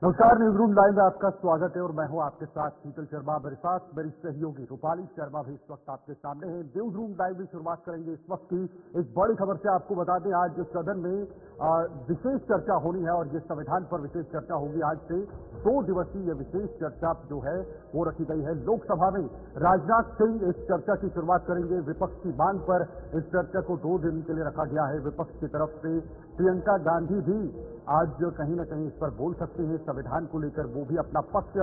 नमस्कार, news room live में आपका स्वागत है और मैं हूं आपके साथ शीतल शर्मा। मेरे साथ मेरी सहयोगी रूपाली शर्मा भी इस वक्त आपके सामने है। न्यूज रूम लाइव में शुरुआत करेंगे इस वक्त की एक बड़ी खबर से। आपको बता दें, आज सदन में विशेष चर्चा होनी है और ये संविधान पर विशेष चर्चा होगी। आज से 2 दिवसीय विशेष चर्चा जो है वो रखी गई है। लोकसभा में राजनाथ सिंह इस चर्चा की शुरुआत करेंगे। विपक्ष की मांग पर इस चर्चा को 2 दिन के लिए रखा गया है। विपक्ष की तरफ से प्रियंका गांधी भी आज कहीं न कहीं इस पर बोल सकती हैं। संविधान को लेकर वो भी अपना पक्ष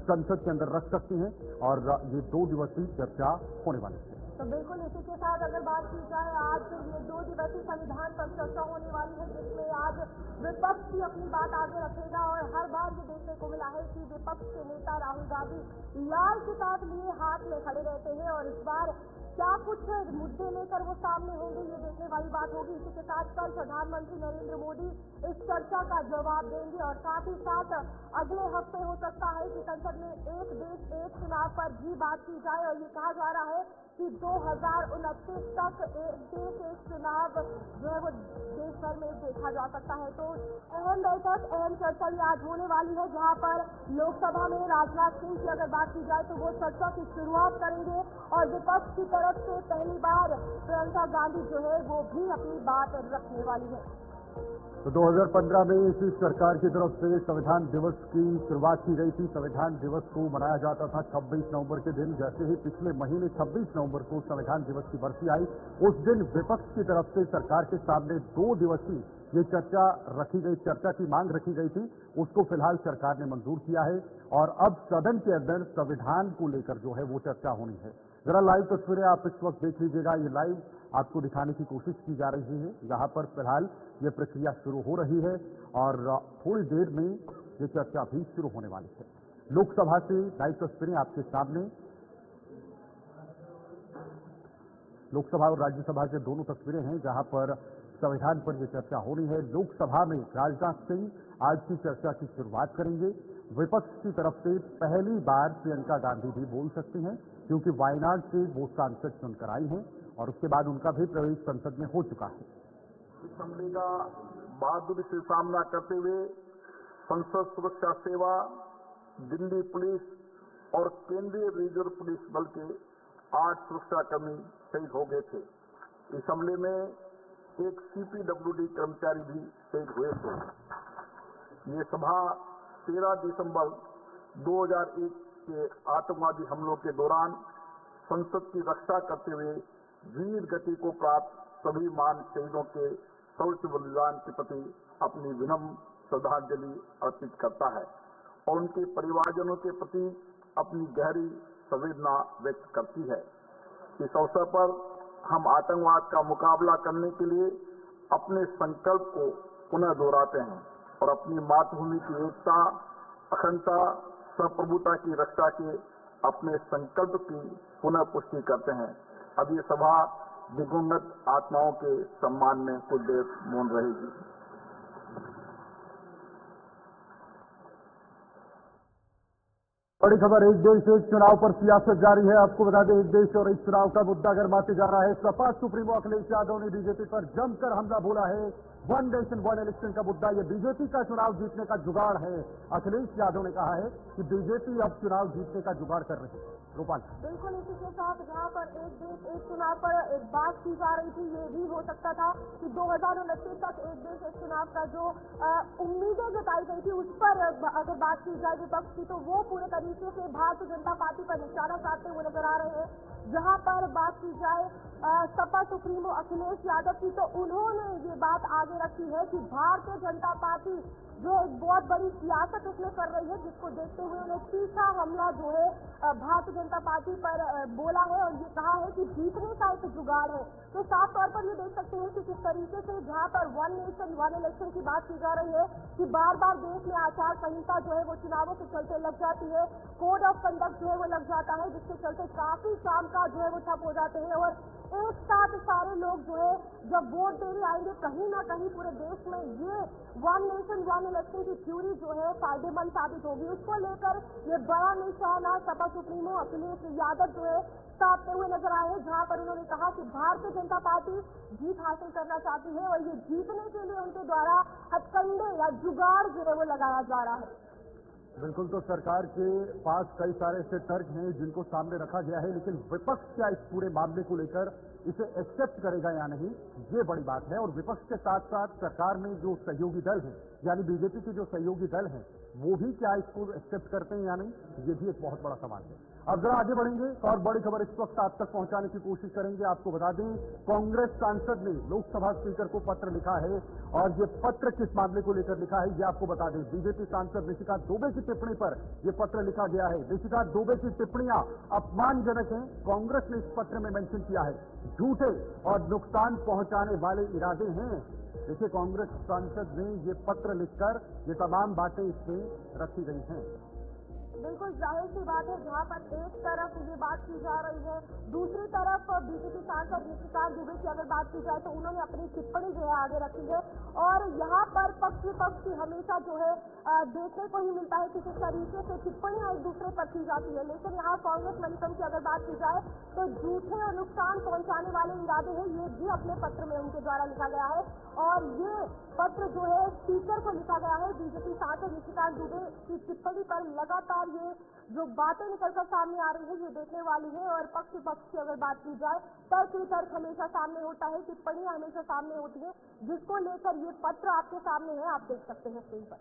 संसद के अंदर रख सकती हैं और ये 2 दिवसीय चर्चा होने वाली है। तो बिल्कुल इसी के साथ अगर बात की जाए, आज ये 2 दिवसीय संविधान पर चर्चा होने वाली है, जिसमें आज विपक्ष भी अपनी बात आगे रखेगा। और हर बार ये देखने को मिला है कि विपक्ष के नेता राहुल गांधी लाल किताब लिए हाथ में खड़े रहते हैं और इस बार क्या कुछ मुद्दे लेकर वो सामने होंगे, ये देखने वाली बात होगी। इसी के साथ कल प्रधानमंत्री नरेंद्र मोदी इस चर्चा का जवाब देंगे और साथ ही साथ अगले हफ्ते हो सकता है कि संसद में एक देश एक चुनाव पर भी बात की जाए। और ये कहा जा रहा है कि 2029 तक एक देश एक चुनाव जो है वो देश भर में देखा जा सकता है। तो अहम बैठक, अहम चर्चा ये आज होने वाली है, जहां पर लोकसभा में राजनाथ सिंह की अगर बात की जाए तो वो चर्चा की शुरुआत करेंगे और विपक्ष की तरफ से पहली बार प्रियंका गांधी जो है वो भी अपनी बात रखने वाली है। तो 2015 में इसी सरकार की तरफ से संविधान दिवस की शुरुआत की गई थी। संविधान दिवस को मनाया जाता था 26 नवंबर के दिन। जैसे ही पिछले महीने 26 नवंबर को संविधान दिवस की बरसी आई, उस दिन विपक्ष की तरफ से सरकार के सामने 2 दिवसीय ये चर्चा रखी गई, चर्चा की मांग रखी गई थी। उसको फिलहाल सरकार ने मंजूर किया है और अब सदन के अंदर संविधान को लेकर जो है वो चर्चा होनी है। जरा लाइव तस्वीरें आप इस वक्त देख लीजिएगा। ये लाइव आपको दिखाने की कोशिश की जा रही है। यहाँ पर फिलहाल ये प्रक्रिया शुरू हो रही है और थोड़ी देर में ये चर्चा भी शुरू होने वाली है। लोकसभा से लाइव तस्वीरें आपके सामने। लोकसभा और राज्यसभा से दोनों तस्वीरें हैं जहां पर संविधान पर यह चर्चा होनी है। लोकसभा में राजनाथ सिंह आज की चर्चा की शुरुआत करेंगे। विपक्ष की तरफ से पहली बार प्रियंका गांधी भी बोल सकती हैं, क्योंकि वायनाड से वो सांसद चुनकर आई हैं और उसके बाद उनका भी प्रवेश संसद में हो चुका है। असेंबली का बहादुरी से सामना करते हुए संसद सुरक्षा सेवा, दिल्ली पुलिस और केंद्रीय रिजर्व पुलिस बल के 8 सुरक्षाकर्मी शहीद हो गए थे। इस हमले में एक सीपीडब्ल्यूडी कर्मचारी भी शहीद हुए थे। ये सभा 13 दिसंबर 2001 के आतंकवादी हमलों के दौरान संसद की रक्षा करते हुए वीर गति को प्राप्त सभी महान शहीदों के सर्वोच्च बलिदान के प्रति अपनी विनम्र श्रद्धांजलि अर्पित करता है और उनके परिवारजनों के प्रति अपनी गहरी संवेदना व्यक्त करती है। इस अवसर पर हम आतंकवाद का मुकाबला करने के लिए अपने संकल्प को पुनः दोहराते हैं और अपनी मातृभूमि की एकता, अखंडता, संप्रभुता की रक्षा के अपने संकल्प की पुनः पुष्टि करते हैं। अब ये सभा दिवंगत आत्माओं के सम्मान में कुछ देर मौन रहेगी। बड़ी खबर, एक देश एक चुनाव पर सियासत जारी है। आपको बता दें, एक देश और एक चुनाव का मुद्दा गरमाते जा रहा है। सपा सुप्रीमो अखिलेश यादव ने बीजेपी पर जमकर हमला बोला है। 1 नेशन 1 इलेक्शन का मुद्दा ये बीजेपी का चुनाव जीतने का जुगाड़ है। अखिलेश यादव ने कहा है कि बीजेपी अब चुनाव जीतने का जुगाड़ कर रही है। रूपाल, बिल्कुल इसी के साथ जहाँ पर एक देश एक चुनाव पर एक बात की जा रही थी, ये भी हो सकता था कि 2029 तक एक देश एक चुनाव का जो उम्मीदें जताई गई थी उस पर अगर बात की जाए विपक्ष की, तो वो पूरे तरीके से भारतीय जनता पार्टी पर निशाना साधते हुए नजर आ रहे हैं। जहाँ पर बात की जाए सपा सुप्रीमो अखिलेश यादव की, तो उन्होंने ये बात आगे रखी है कि भारतीय जनता पार्टी जो एक बहुत बड़ी सियासत उसमें कर रही है, जिसको देखते हुए उन्हें तीखा हमला जो है भारतीय जनता पार्टी पर बोला है और ये कहा है कि जीतने का एक जुगाड़ है। तो साफ तौर पर ये देख सकते हैं कि किस तरीके से जहाँ पर 1 नेशन 1 इलेक्शन की बात की जा रही है कि बार बार देश में आचार संहिता जो है वो चुनावों के चलते लग जाती है, कोड ऑफ कंडक्ट जो है वो लग जाता है, जिसके चलते काफी काम का जो है वो ठप हो जाते हैं और एक साथ सारे लोग जो है जब वोट देने आएंगे, कहीं ना कहीं पूरे देश में ये 1 नेशन 1 इलेक्शन की थ्योरी जो है फायदेमंद साबित होगी। उसको लेकर ये बड़ा निशाना सपा सुप्रीमो अखिलेश यादव जो है साधते हुए नजर आए हैं, जहां पर उन्होंने कहा कि भारतीय जनता पार्टी जीत हासिल करना चाहती है और ये जीतने के लिए उनके द्वारा हथकंडे या जुगाड़ जो है वो लगाया जा रहा है। बिल्कुल, तो सरकार के पास कई सारे ऐसे तर्क हैं जिनको सामने रखा गया है, लेकिन विपक्ष क्या इस पूरे मामले को लेकर इसे एक्सेप्ट करेगा या नहीं, ये बड़ी बात है। और विपक्ष के साथ साथ सरकार में जो सहयोगी दल हैं, यानी बीजेपी के जो सहयोगी दल हैं, वो भी क्या इसको एक्सेप्ट करते हैं या नहीं, ये भी एक बहुत बड़ा सवाल है। अब जरा आगे बढ़ेंगे और बड़ी खबर इस वक्त आप तक पहुंचाने की कोशिश करेंगे। आपको बता दें, कांग्रेस सांसद ने लोकसभा स्पीकर को पत्र लिखा है और ये पत्र किस मामले को लेकर लिखा है, ये आपको बता दें। बीजेपी सांसद निशिकांत दुबे की टिप्पणी पर यह पत्र लिखा गया है। निशिकांत दुबे की टिप्पणियां अपमानजनक हैं, कांग्रेस ने इस पत्र में मेंशन किया है। झूठे और नुकसान पहुंचाने वाले इरादे हैं। देखिए, कांग्रेस सांसद ने ये पत्र लिखकर ये तमाम बातें इसमें रखी गई हैं। बिल्कुल जाहिर सी बात है, जहां पर एक तरफ ये बात की जा रही है, दूसरी तरफ बीजेपी सांसद निशिकांत दुबे की अगर बात की जाए तो उन्होंने अपनी टिप्पणी जो है आगे रखी है। और यहाँ पर पक्ष विपक्ष की हमेशा जो है देखने को ही मिलता है कि किस तरीके से टिप्पणियां एक दूसरे पर की जाती है। लेकिन यहाँ कांग्रेस मणिकम की अगर बात की जाए तो झूठे और नुकसान पहुंचाने वाले इरादे हैं, ये भी अपने पत्र में उनके द्वारा लिखा गया है। और ये पत्र जो है स्पीकर को लिखा गया है। बीजेपी सांसद निशिकांत दुबे की टिप्पणी पर लगातार ये जो बातें निकलकर सामने आ रही है, ये देखने वाली है। और पक्ष विपक्ष की अगर बात की जाए, तर्क वितर्क हमेशा सामने होता है, टिप्पणियां हमेशा सामने होती है, जिसको लेकर ये पत्र आपके सामने है, आप देख सकते हैं स्क्रीन पर।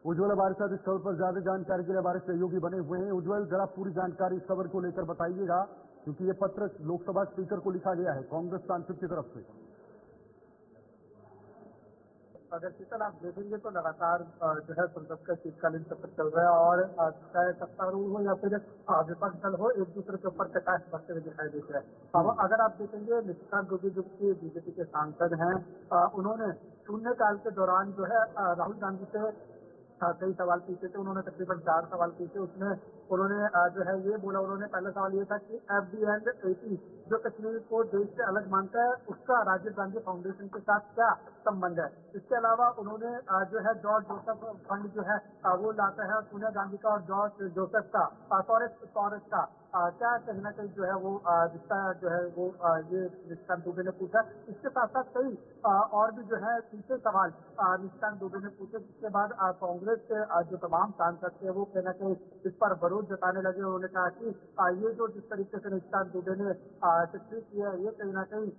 उज्ज्वल हमारे साथ इस खबर पर ज्यादा जानकारी के लिए हमारे सहयोगी बने हुए हैं। उज्ज्वल, जरा पूरी जानकारी इस खबर को लेकर बताइएगा, क्योंकि ये पत्र लोकसभा स्पीकर को लिखा गया है कांग्रेस सांसद की तरफ से। अगर शीतल आप देखेंगे तो लगातार जो है संसद का शीतकालीन सत्र चल रहा है और चाहे सत्तारूढ़ हो या फिर विपक्ष दल हो, एक दूसरे के ऊपर कटाक्ष करते हुए दिखाई देते हैं। अब अगर आप देखेंगे, निशिकांत दुबे जो कि बीजेपी के सांसद हैं, उन्होंने शून्यकाल के दौरान जो है राहुल गांधी से कई सवाल पूछे थे। उन्होंने तकरीबन 4 सवाल पूछे। उसमें उन्होंने जो है ये बोला, उन्होंने पहला सवाल ये था कि FDN-80 जो कश्मीर को देश से अलग मानता है, उसका राजीव गांधी फाउंडेशन के साथ क्या संबंध है। इसके अलावा उन्होंने जो है जॉर्ज जोसेफ फंड जो है वो लाता है सोनिया गांधी का और जॉर्ज जोसेफ का सॉरेस का क्या कहीं ना कहीं जो है वो रिश्ता जो है वो ये निशिकांत दुबे ने पूछा। इसके साथ साथ कई और भी जो है तीसरे सवाल निशिकांत दुबे ने पूछे, जिसके बाद कांग्रेस के जो तमाम सांसद थे वो कहीं ना कहीं इस पर विरोध जताने लगे। उन्होंने कहा कि ये जो जिस तरीके से निशिकांत दुबे ने टिप्पणी की है, ये कहीं ना कहीं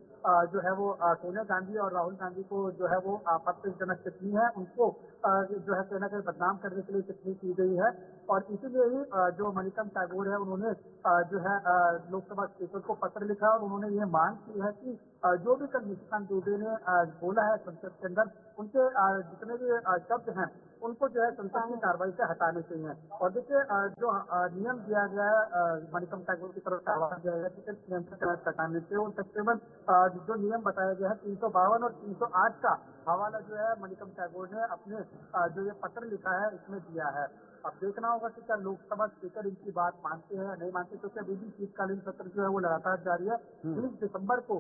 जो है वो सोनिया गांधी और राहुल गांधी को जो है वो आपत्तिजनक टिप्पणी है, उनको जो है कहीं ना कहीं बदनाम करने के लिए टिप्पणी की गई है। और इसीलिए ही जो मणिकम टैगोर है, उन्होंने जो है लोकसभा स्पीकर को पत्र लिखा और उन्होंने ये मांग की है कि जो भी कल निशिकांत दुबे ने बोला है संसद के अंदर, उनके जितने भी शब्द हैं उनको जो है संसद की कार्रवाई से हटाने चाहिए। और देखिए, जो नियम दिया गया है मणिकम टैगोर की तरफ से आवाज दिया गया है कि नियम के तहत हटाने से, और तकरीबन जो नियम बताया गया है 352 और 308 का हवाला जो है मणिकम टैगोर ने अपने जो ये पत्र लिखा है इसमें दिया है। अब देखना होगा कि क्या लोकसभा स्पीकर इनकी बात मानते हैं या नहीं मानते, क्योंकि अभी भी शीतकालीन सत्र जो है वो लगातार जारी है। 20 दिसंबर को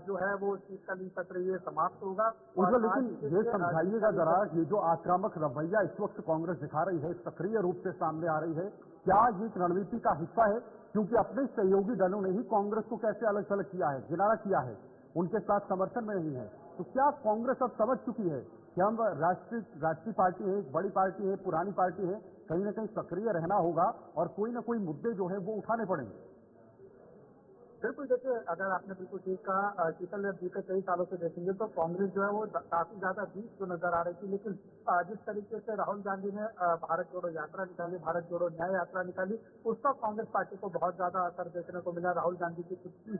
जो है वो शीतकालीन सत्र ये समाप्त होगा। लेकिन ये समझाइएगा जरा, ये जो आक्रामक रवैया इस वक्त कांग्रेस दिखा रही है, सक्रिय रूप से सामने आ रही है, क्या ये रणनीति का हिस्सा है? क्योंकि अपने सहयोगी दलों ने ही कांग्रेस को कैसे अलग थलग किया है, किनारा किया है, उनके साथ समर्थन में नहीं है। तो क्या कांग्रेस अब समझ चुकी है कि हम राष्ट्रीय पार्टी है, एक बड़ी पार्टी है, पुरानी पार्टी है, कहीं ना कहीं सक्रिय रहना होगा और कोई ना कोई मुद्दे जो है वो उठाने पड़ेंगे? बिल्कुल, देखिए, अगर आपने बिल्कुल ठीक कहा, शीतल बीते कई सालों से देखेंगे तो कांग्रेस जो है वो काफी ज्यादा वीक जो नजर आ रही थी। लेकिन जिस तरीके से राहुल गांधी ने भारत जोड़ो यात्रा निकाली, भारत जोड़ो न्याय यात्रा निकाली, उसका कांग्रेस पार्टी को बहुत ज्यादा असर देखने को मिला। राहुल गांधी की खुद की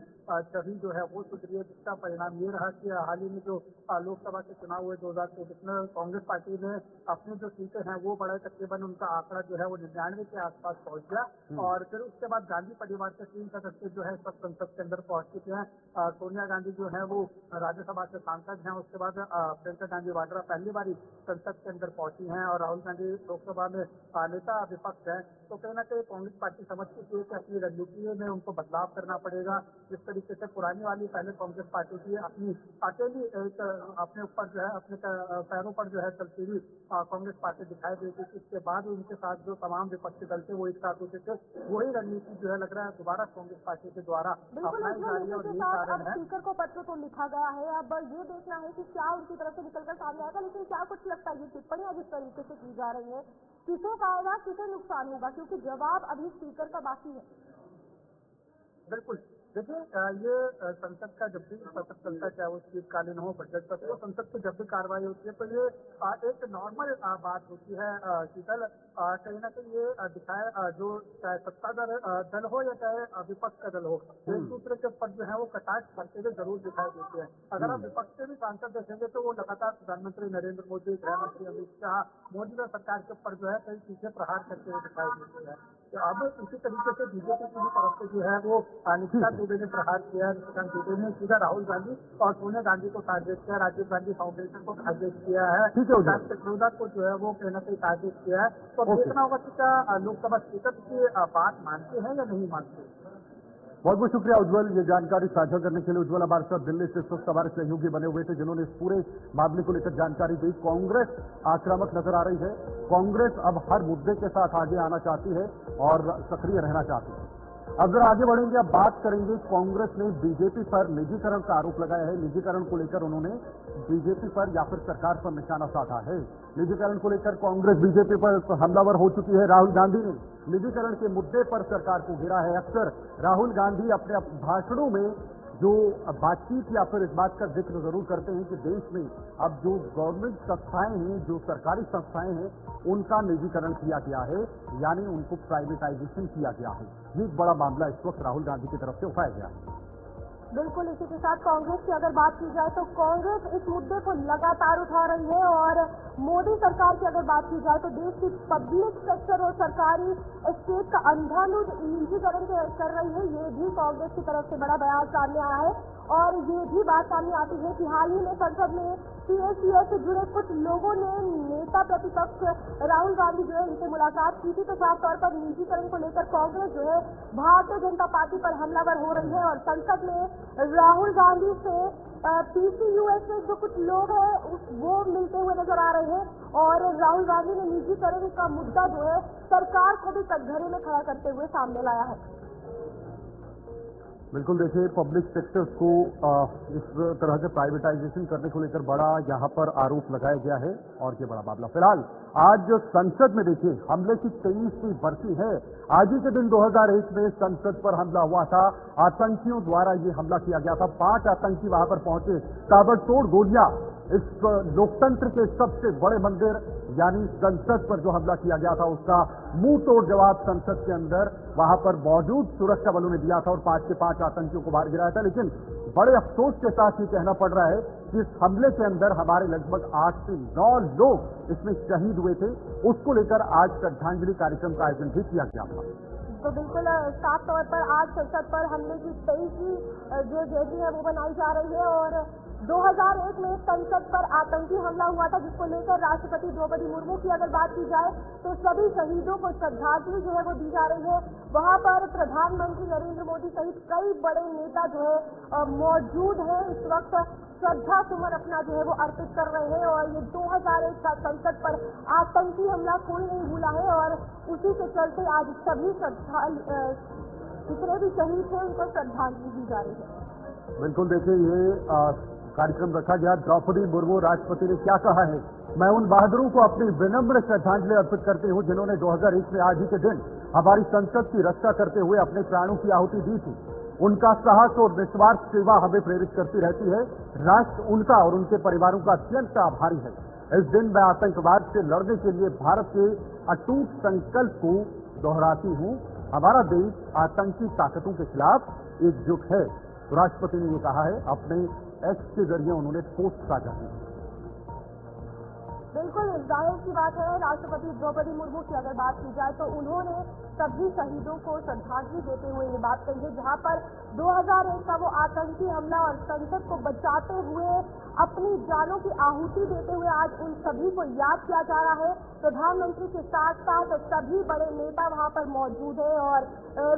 छवि जो है वो सुधरी है, जिसका परिणाम ये रहा कि हाल ही में जो लोकसभा के चुनाव हुए 2024 में, कांग्रेस पार्टी ने अपनी जो सीटें हैं वो बढ़ाई, तकरीबन उनका आंकड़ा जो है वो 99 के आसपास पहुंच गया। और फिर उसके बाद गांधी परिवार के 3 सदस्य जो है सब संसद के अंदर पहुंच चुके हैं। सोनिया गांधी जो है वो राज्यसभा के सांसद हैं। उसके बाद प्रियंका गांधी वाड्रा पहली बार संसद के अंदर पहुंची हैं और राहुल गांधी लोकसभा में नेता विपक्ष है। तो कहीं ना कहीं कांग्रेस पार्टी समझ चुकी है कि अपनी रणनीति में उनको बदलाव करना पड़ेगा। जिस तरीके से पुरानी वाली पहले कांग्रेस पार्टी की अपनी अकेली एक अपने ऊपर जो है अपने पैरों पर जो है चलती हुई कांग्रेस पार्टी दिखाई देती थी, इसके बाद उनके साथ जो तमाम विपक्षी दल थे वो एक साथ होते थे। वही रणनीति जो है लग रहा है दोबारा कांग्रेस पार्टी के द्वारा अपनाई जा रही है। और अब स्पीकर को पत्र तो लिखा गया है, अब ये देखना है कि क्या उनकी तरफ से निकलकर सामने आएगा। लेकिन क्या कुछ लगता है ये टिप्पणियां जिस तरीके से की जा रही है, किसे फायदा किसे नुकसान होगा, क्योंकि जवाब अभी स्पीकर का बाकी है। बिल्कुल, देखिए ये संसद का जब भी सत्र चलता है, चाहे वो शीतकालीन हो, बजट सत्र हो, संसद की जब भी कार्रवाई होती है तो ये एक नॉर्मल बात होती है शीतल, कहीं ना कहीं ये दिखाए जो चाहे सत्ताधार दल हो या चाहे विपक्ष का दल हो, एक दूसरे के ऊपर जो है वो कटाक्ष करते हुए जरूर दिखाई देते हैं। अगर आप विपक्ष के भी सांसद देखेंगे तो वो लगातार प्रधानमंत्री नरेंद्र मोदी, गृह मंत्री अमित शाह, मौजूदा सरकार के ऊपर जो है कई चीजें प्रहार करते हुए दिखाई देते हैं। तो अब इसी तरीके से बीजेपी की भी तरफ से जो है वो निकिता दुबे ने प्रहार किया, निशिकांत दुबे ने सीधा राहुल गांधी और सोनिया गांधी को टारगेट किया, राजीव गांधी फाउंडेशन को टारगेट किया है, चक्रोदा को जो है वो कहीं ना कहीं टारगेट किया है। तो देखना होगा कि क्या लोकसभा स्पीकर की बात मानते हैं या नहीं मानते। बहुत बहुत शुक्रिया उज्जवल, ये जानकारी साझा करने के लिए। उज्जवल हमारे साथ दिल्ली से इस वक्त हमारे सहयोगी बने हुए थे जिन्होंने इस पूरे मामले को लेकर जानकारी दी। कांग्रेस आक्रामक नजर आ रही है, कांग्रेस अब हर मुद्दे के साथ आगे आना चाहती है और सक्रिय रहना चाहती है। अगर आगे बढ़ेंगे, अब बात करेंगे, कांग्रेस ने बीजेपी पर निजीकरण का आरोप लगाया है। निजीकरण को लेकर उन्होंने बीजेपी पर या फिर सरकार पर निशाना साधा है। निजीकरण को लेकर कांग्रेस बीजेपी पर हमलावर हो चुकी है। राहुल गांधी ने निजीकरण के मुद्दे पर सरकार को घेरा है। अक्सर राहुल गांधी अपने भाषणों में जो बातचीत या फिर इस बात का जिक्र जरूर करते हैं कि देश में अब जो गवर्नमेंट संस्थाएं हैं, जो सरकारी संस्थाएं हैं, उनका निजीकरण किया गया है, यानी उनको प्राइवेटाइजेशन किया गया है। ये एक बड़ा मामला इस वक्त राहुल गांधी की तरफ से उठाया गया है। बिल्कुल, इसी के साथ कांग्रेस की अगर बात की जाए तो कांग्रेस इस मुद्दे को लगातार उठा रही है और मोदी सरकार की अगर बात की जाए तो देश की पब्लिक सेक्टर और सरकारी स्टेट का अंधाधुंध निजीकरण कर रही है। ये भी कांग्रेस की तरफ से बड़ा बयान सामने आया है और ये भी बात सामने आती है कि हाल ही में संसद में सीएसीएस से जुड़े कुछ लोगों ने नेता प्रतिपक्ष राहुल गांधी जो है इनसे मुलाकात की थी। तो साफ तौर पर निजीकरण को लेकर कांग्रेस जो है भारतीय जनता पार्टी पर हमलावर हो रही है और संसद में राहुल गांधी से पीसीयूएस से जो कुछ लोग हैं वो मिलते हुए नजर आ रहे हैं और राहुल गांधी ने निजीकरण का मुद्दा जो है सरकार को भी कटघरे में खड़ा करते हुए सामने लाया है। बिल्कुल, देखिए पब्लिक सेक्टर्स को इस तरह के प्राइवेटाइजेशन करने को लेकर बड़ा यहाँ पर आरोप लगाया गया है और ये बड़ा मामला फिलहाल आज संसद में देखिए हमले की 23वीं बरसी है। आज ही के दिन 2001 में संसद पर हमला हुआ था, आतंकियों द्वारा ये हमला किया गया था। 5 आतंकी वहां पर पहुंचे, ताबड़तोड़ गोलियां इस लोकतंत्र के सबसे बड़े मंदिर यानी संसद पर जो हमला किया गया था उसका मुंह तोड़ जवाब संसद के अंदर वहां पर मौजूद सुरक्षा बलों ने दिया था और 5 के 5 आतंकियों को बाहर गिराया था। लेकिन बड़े अफसोस के साथ ये कहना पड़ रहा है कि इस हमले के अंदर हमारे लगभग 8 से 9 लोग इसमें शहीद हुए थे। उसको लेकर आज श्रद्धांजलि कार्यक्रम का आयोजन भी किया गया था। तो बिल्कुल साफ तौर पर आज संसद पर हमले की 23वीं जो जयंती है वो मनाई जा रही है और 2001 में संसद पर आतंकी हमला हुआ था जिसको लेकर राष्ट्रपति द्रौपदी मुर्मू की अगर बात की जाए तो सभी शहीदों को श्रद्धांजलि जो है वो दी जा रही है। वहां पर प्रधानमंत्री नरेंद्र मोदी सहित कई बड़े नेता जो है मौजूद हैं, इस वक्त श्रद्धा सुमन अपना जो है वो अर्पित कर रहे हैं और ये 2001 का संसद पर आतंकी हमला कोई नहीं भूला है और उसी के चलते आज सभी जितने भी शहीद थे उनको श्रद्धांजलि दी जा रही है। बिल्कुल, देखिए ये कार्यक्रम रखा गया। द्रौपदी मुर्मू राष्ट्रपति ने क्या कहा है, मैं उन बहादुरों को अपनी विनम्र श्रद्धांजलि अर्पित करती हूं जिन्होंने 2001 में आज ही के दिन हमारी संसद की रक्षा करते हुए अपने प्राणों की आहुति दी थी। उनका साहस और निस्वार्थ सेवा हमें प्रेरित करती रहती है। राष्ट्र उनका और उनके परिवारों का अत्यंत आभारी है। इस दिन मैं आतंकवाद से लड़ने के लिए भारत के अटूट संकल्प को दोहराती हूं। हमारा देश आतंकी ताकतों के खिलाफ एकजुट है। तो राष्ट्रपति ने ये कहा है, अपने एक्स के जरिए उन्होंने पोस्ट साझा की। बिल्कुल जाहिर सी बात है, राष्ट्रपति द्रौपदी मुर्मू की अगर बात की जाए तो उन्होंने सभी शहीदों को श्रद्धांजलि देते हुए ये बात कही है जहां पर 2001 का वो आतंकी हमला और संसद को बचाते हुए अपनी जानों की आहुति देते हुए आज उन सभी को याद किया जा रहा है। प्रधानमंत्री के साथ साथ सभी बड़े नेता वहां पर मौजूद है और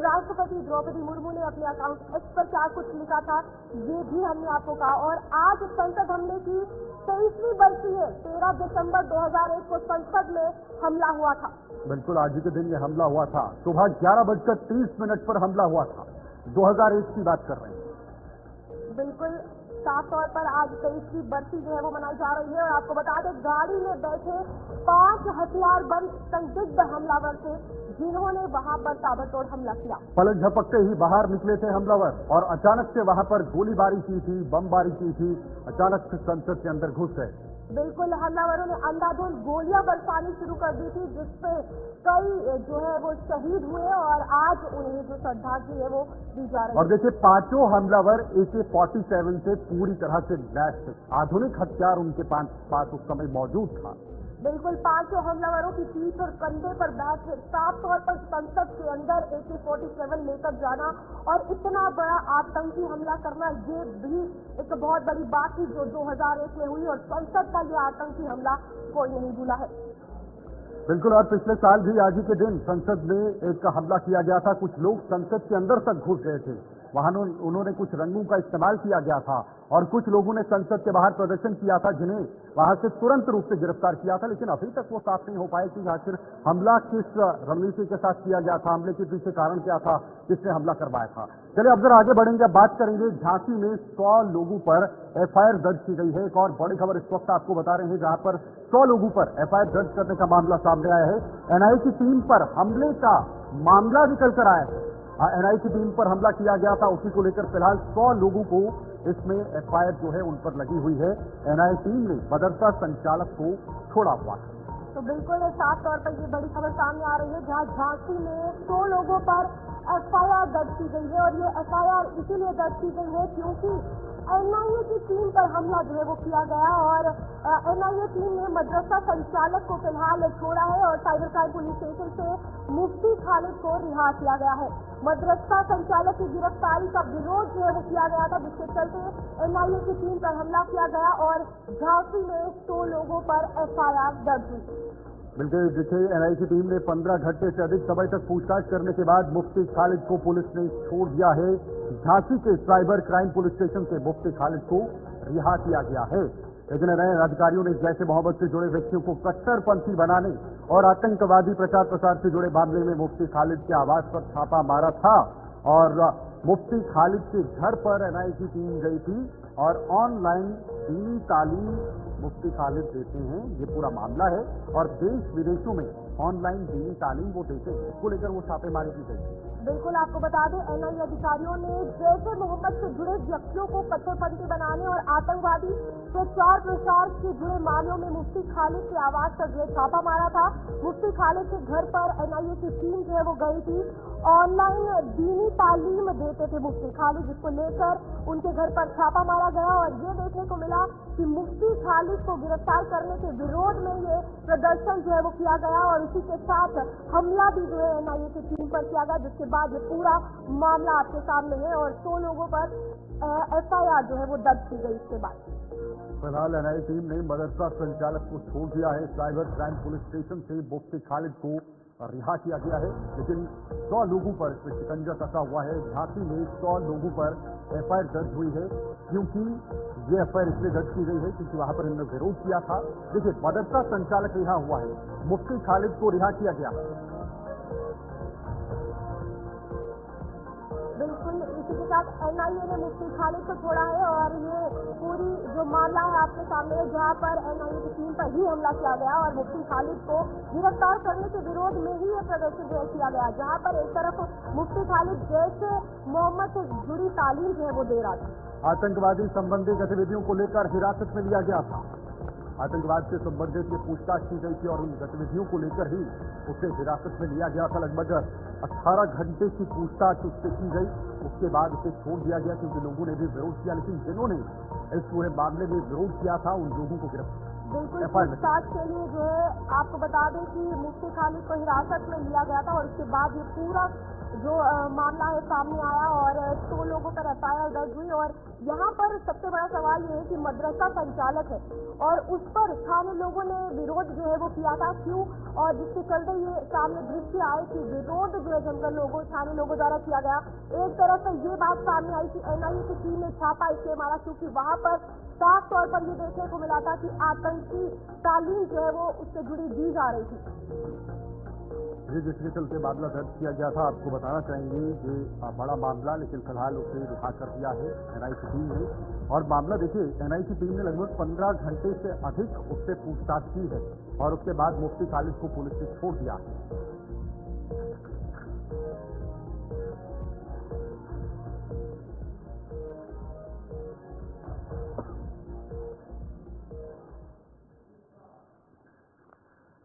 राष्ट्रपति द्रौपदी मुर्मू ने अपने अकाउंट एक्स पर क्या कुछ लिखा था ये भी हमने आपको कहा। और आज संसद हमले की 23वीं बरसी है। 13 दिसंबर 2001 को संसद में हमला हुआ था। बिल्कुल, आज ही के दिन ये हमला हुआ था। सुबह 11:30 पर हमला हुआ था। 2001 की बात कर रहे हैं। बिल्कुल साफ तौर पर आज 23वीं बरसी जो है वो मनाई जा रही है। और आपको बता दें, गाड़ी में बैठे 5 हथियारबंद संदिग्ध हमलावर थे जिन्होंने वहां पर ताबड़तोड़ हमला किया। पलक झपकते ही बाहर निकले थे हमलावर और अचानक से वहां पर गोलीबारी की थी, बमबारी की थी। अचानक से संसद के अंदर घुस गए। बिल्कुल, हमलावरों ने अंधाधुंध गोलियां बरसानी शुरू कर दी थी, जिसपे कई जो है वो शहीद हुए और आज उन्हें जो श्रद्धांजलि है वो दी जा रही है। और देखिए, 5 हमलावर AK-47 से पूरी तरह से लैस थे। आधुनिक हथियार उनके पास उस समय मौजूद था। बिल्कुल, 5 हमलावरों की पीठ और कंधे पर बैठ साफ तौर पर संसद के अंदर AK-47 लेकर जाना और इतना बड़ा आतंकी हमला करना, ये भी एक बहुत बड़ी बात थी जो 2001 में हुई। और संसद का ये आतंकी हमला कोई नहीं भूला है। बिल्कुल, और पिछले साल भी आज ही के दिन संसद में एक हमला किया गया था। कुछ लोग संसद के अंदर तक घुस गए थे। वहां उन्होंने कुछ रंगों का इस्तेमाल किया गया था और कुछ लोगों ने संसद के बाहर प्रदर्शन किया था, जिन्हें वहां से तुरंत रूप से गिरफ्तार किया था। लेकिन अभी तक वो साफ नहीं हो पाए कि आखिर हमला किस रणनीति के साथ किया गया था, हमले के पीछे कारण क्या था, किसने हमला करवाया था। चलिए अब जरा आगे बढ़ेंगे, अब बात करेंगे झांसी में 100 लोगों पर FIR दर्ज की गई है। एक और बड़ी खबर इस वक्त आपको बता रहे हैं, जहां पर 100 लोगों पर FIR दर्ज करने का मामला सामने आया है। NIA की टीम पर हमले का मामला निकल कर आया है। NIA की टीम पर हमला किया गया था, उसी को लेकर फिलहाल 100 लोगों को इसमें FIR जो है उन पर लगी हुई है। NIA टीम ने मदरसा संचालक को छोड़ा हुआ है। तो बिल्कुल साफ तौर पर ये बड़ी खबर सामने आ रही है, जहां झांसी में 100 लोगों पर FIR दर्ज की गई है। और ये FIR इसीलिए दर्ज की गई है क्योंकि NIA की टीम पर हमला जो है वो किया गया और NIA टीम ने मदरसा संचालक को फिलहाल छोड़ा है और साइबर क्राइम पुलिस स्टेशन से मुफ्ती खालिद को रिहा किया गया है। मदरसा संचालक की गिरफ्तारी का विरोध जो है वो किया गया था, जिसके चलते NIA की टीम पर हमला किया गया और झांसी में 100 लोगों पर FIR दर्ज हुई। बिल्कुल, देखिए, NIA की टीम ने 15 घंटे से अधिक समय तक पूछताछ करने के बाद मुफ्ती खालिद को पुलिस ने छोड़ दिया है। झांसी के साइबर क्राइम पुलिस स्टेशन से मुफ्ती खालिद को रिहा किया गया है। लेकिन NIA अधिकारियों ने जैसे मोहम्मद से जुड़े व्यक्तियों को कट्टरपंथी बनाने और आतंकवादी प्रचार प्रसार से जुड़े मामले में मुफ्ती खालिद के आवास पर छापा मारा था और मुफ्ती खालिद के घर पर NIA की टीम गई थी और ऑनलाइन दीनी तालीम मुफ्ती खालिद देते हैं, ये पूरा मामला है। और देश विदेशों में ऑनलाइन दीनी तालीम वो देते हैं, इसको लेकर वो छापेमारी की गई। बिल्कुल, आपको बता दें, NIA अधिकारियों ने जैसे मोहम्मद से जुड़े व्यक्तियों को कट्टरपंथी बनाने और आतंकवादी प्रचार प्रसार से जुड़े मामलों में मुफ्ती खालिद के आवास पर जो छापा मारा था। मुफ्ती खालिद के घर पर NIA की टीम जो है वो गई थी। ऑनलाइन दीनी तालीम देते थे मुफ्ती खालिद, जिसको लेकर उनके घर पर छापा मारा गया और ये देखने को मिला कि मुफ्ती खालिद को गिरफ्तार करने के विरोध में ये प्रदर्शन जो है वो किया गया और उसी के साथ हमला भी जो है NIA की टीम पर किया गया, जिसके बाद ये पूरा मामला आपके सामने है और 100 लोगों पर FIR जो है वो दर्ज की गई। इसके बाद फिलहाल NIA टीम ने मदरसा संचालक को छोड़ दिया है। साइबर क्राइम पुलिस स्टेशन से मुफ्ती खालिद को रिहा किया गया है, लेकिन 100 लोगों पर इसमें शिकंजा कसा हुआ है। झांसी में 100 लोगों पर FIR दर्ज हुई है, क्योंकि ये FIR इसलिए दर्ज की गई है क्योंकि वहां पर इन्होंने विरोध किया था। देखिए, मदरसा संचालक रिहा हुआ है, मुफ्ती खालिद को रिहा किया गया। बिल्कुल, इसी के साथ NIA ने मुफ्ती खालिद को छोड़ा है और ये पूरी जो मामला है आपके सामने है, जहां पर NIA की टीम पर ही हमला किया गया और मुफ्ती खालिद को गिरफ्तार करने के विरोध में ही ये प्रदर्शन जो है किया गया, जहां पर एक तरफ मुफ्ती खालिद जैसे मोहम्मद से जुड़ी तालीम जो है वो दे रहा था। आतंकवादी संबंधी गतिविधियों को लेकर हिरासत में लिया गया था। आतंकवाद से संबंधित ये पूछताछ की गई थी और उन गतिविधियों को लेकर ही उसे हिरासत में लिया गया था। लगभग 18 घंटे की पूछताछ उससे की गई, उसके बाद उसे छोड़ दिया गया क्योंकि लोगों ने भी विरोध किया। लेकिन जिन्होंने इस पूरे मामले में विरोध किया था उन लोगों को बिल्कुल पूछताछ के लिए जो है आपको बता दें कि मुफ्ती खालिद को हिरासत में लिया गया था और उसके बाद ये पूरा जो मामला है सामने आया और 100 लोगों पर FIR दर्ज हुई। और यहाँ पर सबसे बड़ा सवाल ये है कि मदरसा संचालक है और उस पर स्थानीय लोगों ने विरोध जो है वो किया था, क्यों, और जिसके चलते ये सामने दृश्य आए कि विरोध जो है जंगल लोगों स्थानीय लोगों द्वारा किया गया। एक तरफ से ये बात सामने आई कि NIA की टीम ने छापा इसलिए मारा क्योंकि वहां पर साफ तौर पर ये देखने को मिला था कि आतंकी तालीम जो है वो उससे जुड़ी दी जा रही थी। ये जिसके चलते मामला दर्ज किया गया था, आपको बताना चाहेंगे ये बड़ा मामला, लेकिन फिलहाल उसे रिहा कर दिया है एनआई की टीम ने। और मामला देखिए, एनआई की टीम ने लगभग 15 घंटे से अधिक उससे पूछताछ की है और उसके बाद मुफ्ती खालिद को पुलिस ने छोड़ दिया है।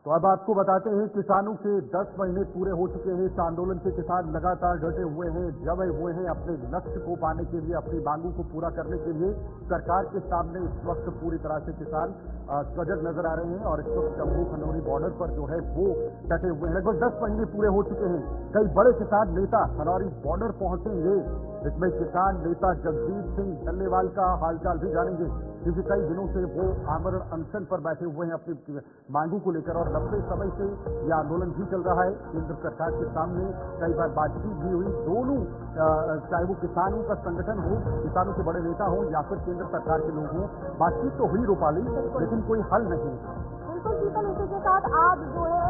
तो अब आपको बताते हैं, किसानों के 10 महीने पूरे हो चुके हैं। इस आंदोलन के किसान लगातार डटे हुए हैं, जमे हुए हैं अपने लक्ष्य को पाने के लिए, अपनी मांगों को पूरा करने के लिए। सरकार के सामने इस वक्त पूरी तरह से किसान सजग नजर आ रहे हैं और इस वक्त शंभू खनौरी बॉर्डर पर जो है वो डटे हुए हैं। लगभग 10 महीने पूरे हो चुके हैं। कई बड़े किसान नेता खनौरी बॉर्डर पहुंचेंगे। इसमें किसान नेता जगजीत सिंह डल्लेवाल का हालचाल भी जानेंगे, क्योंकि कई दिनों से वो आमरण अनशन पर बैठे हुए हैं अपनी मांगों को लेकर और लंबे समय से यह आंदोलन भी चल रहा है। केंद्र सरकार के सामने कई बार बातचीत भी हुई। दोनों चाहे वो किसानों का संगठन हो, किसानों के बड़े नेता हो या फिर केंद्र सरकार के लोग हों, बातचीत तो हुई रूपाली, लेकिन कोई हल नहीं। बिल्कुल शीतल, इसी के साथ आज जो है